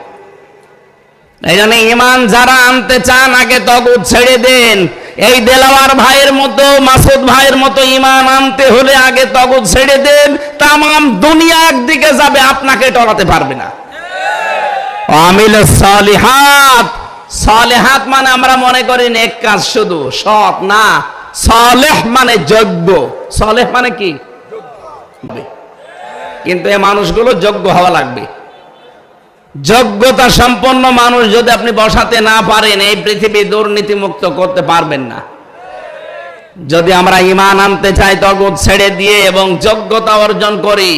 [SPEAKER 11] এই জন্য ইমান যারা আনতে চান আগে তগুত ছেড়ে দেন। এই দেলাওয়ার ভাইয়ের মতো, মাসুদ ভাইয়ের মতো ইমান আনতে হলে আগে তগুত ছেড়ে দেন। তামাম দুনিয়া একদিকে যাবে, আপনাকে টলাতে পারবে না। আমিলুস সালিহাত, সালেহাত মানে আমরা মনে করি নেক কাজ, শুধু সৎ না। সালেহ মানে যোগ্য। সালেহ মানে কি? কিন্তু এই মানুষগুলো যোগ্য হওয়া লাগবে। যোগ্যতা সম্পন্ন মানুষ যদি আপনি বসাতে না পারেন, এই পৃথিবী দুর্নীতি মুক্ত করতে পারবেন না। যদি আমরা ঈমান আনতে চাই তগুত ছেড়ে দিয়ে এবং যোগ্যতা অর্জন করি,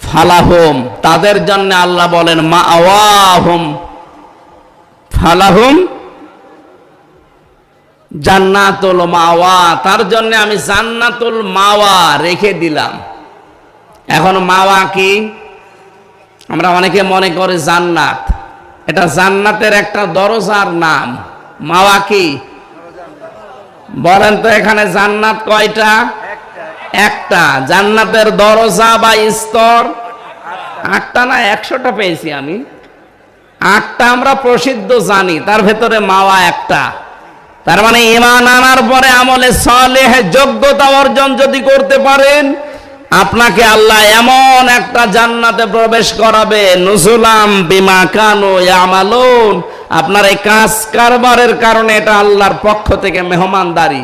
[SPEAKER 11] ফালাহুম, তাদের জন্য আল্লাহ বলেন মাওয়াহুম, ফালাহুম জান্নাতুল মাওয়া, তার জন্য আমি জান্নাতুল মাওয়া রেখে দিলাম। এখন মাওয়া কি? আমরা অনেকে মনে করি জান্নাত, এটা জান্নাতের একটা দরজার নাম। মাওয়া কি বলেন তো? এখানে জান্নাত কয়টা? একটা। জান্নাতের দরজা বা স্তর 8টা না 100টা পেয়েছি আমি। 8টা আমরা প্রসিদ্ধ জানি, তার ভেতরে মাওয়া একটা। তার মানে ঈমান আনার পরে আমলে সালেহ যোগ্যতা অর্জন যদি করতে পারেন, আপনাকে আল্লাহ এমন একটা জান্নাতে প্রবেশ করাবে, নুজুলাম বিমা কানু ইয়ামালুন। আপনার এই কাজ কারবারের কারণে এটা আল্লাহর পক্ষ থেকে মেহমানদারি।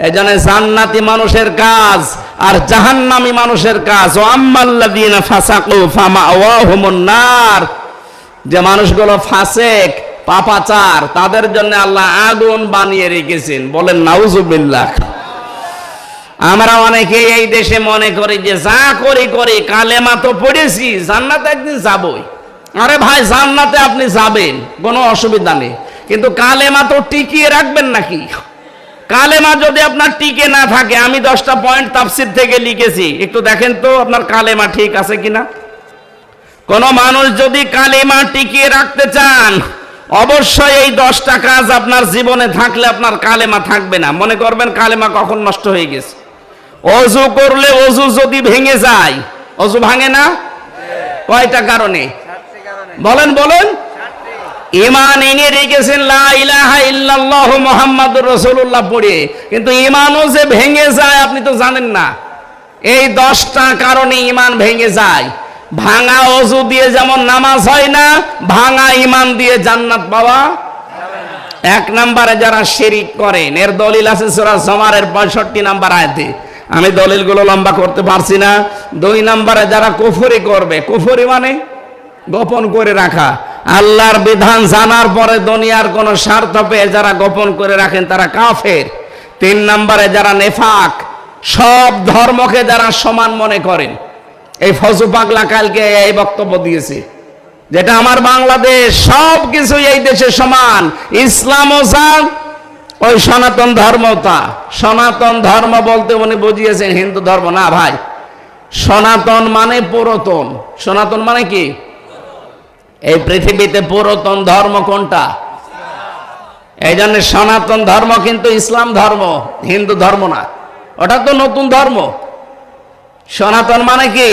[SPEAKER 11] এজন্য জান্নাতি মানুষের কাজ আর জাহান্নামী মানুষের কাজ। ও আম্মাল্লাযীনা ফাসাকু ফামাওয়াহুমুন নার, যে মানুষগুলো ফাসেক পাপাচার, তাদের জন্য আল্লাহ আগুন বানিয়ে রেখেছেন। বলেন নাউজুবিল্লাহ। আমরা অনেকে এই দেশে মনে করি যে যা করি করি, কালেমা তো পড়েছি, জান্নাতে একদিন যাবই। আরে ভাই, জান্নাতে আপনি যাবেন, কোনো অসুবিধা নেই, কিন্তু কালেমা তো টিকিয়ে রাখবেন নাকি? কালেমা যদি আপনার টিকে না থাকে, আমি 10টা পয়েন্ট তাফসীর থেকে লিখেছি, একটু দেখেন তো আপনার কালেমা ঠিক আছে কিনা। কোন মানুষ যদি কালেমা টিকিয়ে রাখতে চান, অবশ্যই এই 10টা কাজ আপনার জীবনে থাকলে আপনার কালেমা থাকবে না। মনে করবেন কালেমা কখন নষ্ট হয়ে গেছে। অজু করলে অজু যদি ভেঙে যায়, অজু ভাঙে না? কয়টা কারণে? বলেন বলেন। ঈমান এনে রেখেছেন লা ইলাহা ইল্লাল্লাহু মুহাম্মাদুর রাসূলুল্লাহ পড়ে, কিন্তু ঈমানও যে ভেঙে যায় আপনি তো জানেন না। এই 10টা কারণে ঈমান ভেঙে যায়। ভাঙা অজু দিয়ে যেমন নামাজ হয় না, ভাঙা ঈমান দিয়ে জান্নাত পাওয়া। 1 নম্বরে যারা শিরিক করেন, এর দলিল আছে সূরা জুমারের 65 নম্বর আয়াতে। আমি দলিলগুলো লম্বা করতে পারছি না। 2 নম্বরে যারা কুফরি করবে, কুফরি মানে গোপন করে রাখা, আল্লাহর বিধান জানার পরে দুনিয়ার কোন স্বার্থ পেয়ে যারা গোপন করে রাখেন তারা কাফের। 3 নম্বরে যারা নেফাক, সব ধর্মকে যারা সমান মনে করেন। এই ফজু পাগলা কালকে এই বক্তব্য দিয়েছে, যেটা আমার বাংলাদেশ, সব কিছু এই দেশে সমান, ইসলামও যান, ওই সনাতন ধর্মটা। সনাতন ধর্ম বলতে উনি বুঝিয়েছেন হিন্দু ধর্ম না ভাই। সনাতন মানে পুরাতন। সনাতন মানে কি? এই পৃথিবীতে পুরাতন ধর্ম কোনটা? এই জন্য সনাতন ধর্ম কিন্তু ইসলাম ধর্ম, হিন্দু ধর্ম না। ওটা তো নতুন ধর্ম। সনাতন মানে কি?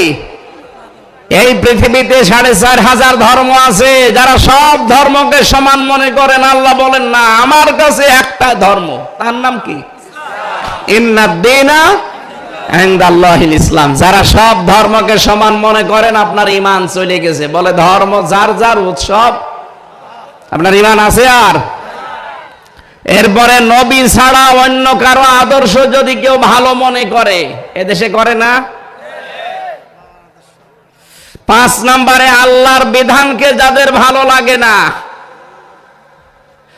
[SPEAKER 11] এই পৃথিবীতে 4,500 ধর্ম আছে, যারা সব ধর্মকে সমান মনে করেন। আল্লাহ বলেন না, আমার কাছে একটা ধর্ম, তার নাম কি? ইন্নাদ-দীনা ইনদাল্লাহিল ইসলাম। যারা সব ধর্মকে সমান মনে করেন, আপনার ঈমান চলে গেছে। বলে ধর্ম যার যার উৎসব, আপনার ঈমান আছে? আর এরপরে নবী ছাড়া অন্য কারো আদর্শ যদি কেউ ভালো মনে করে, এদেশে করে না। 5 নম্বরে আল্লাহর বিধানকে যাদের ভালো লাগে না।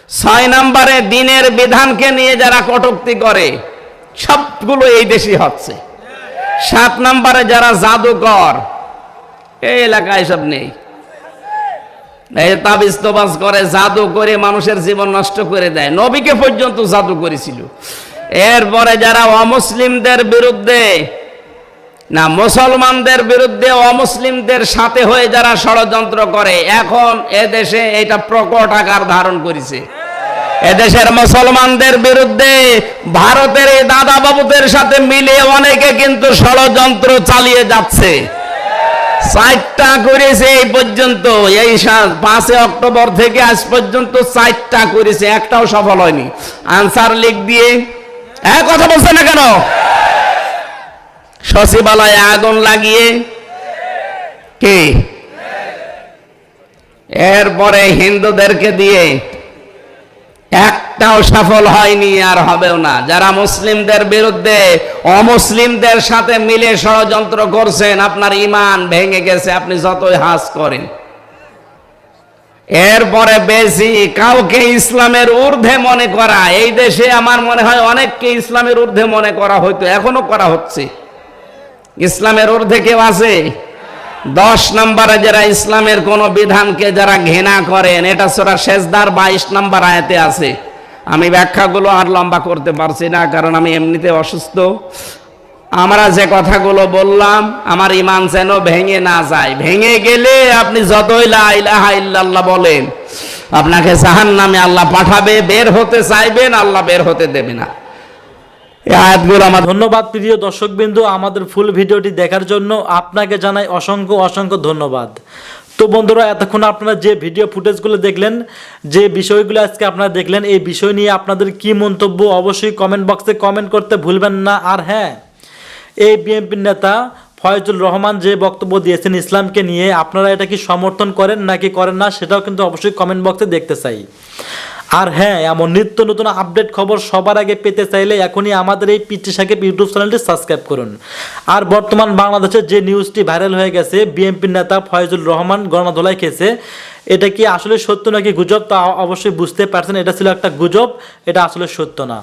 [SPEAKER 11] 6 নম্বরে দ্বীনের বিধানকে নিয়ে যারা কটূক্তি করে, সবগুলো এই দেশই হচ্ছে। 7 নম্বরে যারা জাদুকর, এই এলাকায় সব নেই। এই তাবিজ তোবাজ করে, জাদু করে মানুষের জীবন নষ্ট করে দেয়। নবীকে পর্যন্ত জাদু করেছিল। এরপরে যারা অমুসলিমদের বিরুদ্ধে না, মুসলমানদের বিরুদ্ধে অমুসলিমদের সাথে হয়ে যারা ষড়যন্ত্র করে, এখন এদেশে এটা প্রকট আকার ধারণ করেছে। এদেশের মুসলমানদের বিরুদ্ধে ভারতের এই দাদা বাবুদের সাথে মিলে অনেকে কিন্তু ষড়যন্ত্র চালিয়ে যাচ্ছে। 4টা করেছে এই পর্যন্ত, এই 5 অক্টোবর থেকে আজ পর্যন্ত 4টা করেছে, একটাও সফল হয়নি। আনসার লিগ দিয়ে কথা বলছে না কেন? সচিবালয়ে আগুন লাগিয়ে কি? এরপরে হিন্দুদেরকে দিয়ে একটাও সফল হয়নি, আর হবেও না। যারা মুসলিমদের বিরুদ্ধে অমুসলিমদের সাথে মিলে ষড়যন্ত্র করছেন, আপনার ঈমান ভেঙে গেছে, আপনি যতই হাস করেন। এরপরে বেশি কাউকে ইসলামের ঊর্ধ্বে মনে করা, এই দেশে আমার মনে হয় অনেককে ইসলামের ঊর্ধ্বে মনে করা হয়তো, এখনো করা হচ্ছে। ইসলামের ঊর্ধ্বে কেউ আছে? 10 নম্বরে যারা ইসলামের কোন বিধানকে যারা ঘৃণা করেন, এটা সূরা সেজদার 22 নম্বর আয়াতে আছে। আমি ব্যাখ্যাগুলো আর লম্বা করতে পারছি না, কারণ আমি এমনিতে অসুস্থ। আমরা যে কথাগুলো বললাম, আমার ঈমান যেন ভেঙে না যায়। ভেঙে গেলে আপনি যতই লা ইলাহা ইল্লাল্লাহ বলেন, আপনাকে জাহান্নামে আল্লাহ পাঠাবে। বের হতে চাইবেন, আল্লাহ বের হতে দেবে না।
[SPEAKER 12] ধন্যবাদ প্রিয় দর্শকবৃন্দ, আমাদের ফুল ভিডিওটি দেখার জন্য আপনাকে জানাই অসংখ্য অসংখ্য ধন্যবাদ। তো বন্ধুরা, এতক্ষণ আপনারা যে ভিডিও ফুটেজগুলো দেখলেন, যে বিষয়গুলো আজকে আপনারা দেখলেন, এই বিষয় নিয়ে আপনাদের কি মন্তব্য অবশ্যই কমেন্ট বক্সে কমেন্ট করতে ভুলবেন না। আর হ্যাঁ, এই বিএনপির নেতা ফয়জুল রহমান যে বক্তব্য দিয়েছেন ইসলামকে নিয়ে, আপনারা এটা কি সমর্থন করেন নাকি করেন না, সেটাও কিন্তু অবশ্যই কমেন্ট বক্সে দেখতে চাই। আর হ্যাঁ, এমন নিত্য নতুন আপডেট খবর সবার আগে পেতে চাইলে এখনই আমাদের এই পিচ্চি সাকিব ইউটিউব চ্যানেলটি সাবস্ক্রাইব করুন। আর বর্তমান বাংলাদেশের যে নিউজটি ভাইরাল হয়ে গেছে, বিএনপির নেতা ফয়জুল রহমান গণধোলাই খেয়েছে, এটা কি আসলে সত্য নাকি গুজব, তা অবশ্যই বুঝতে পারছেন। এটা ছিল একটা গুজব, এটা আসলে সত্য না।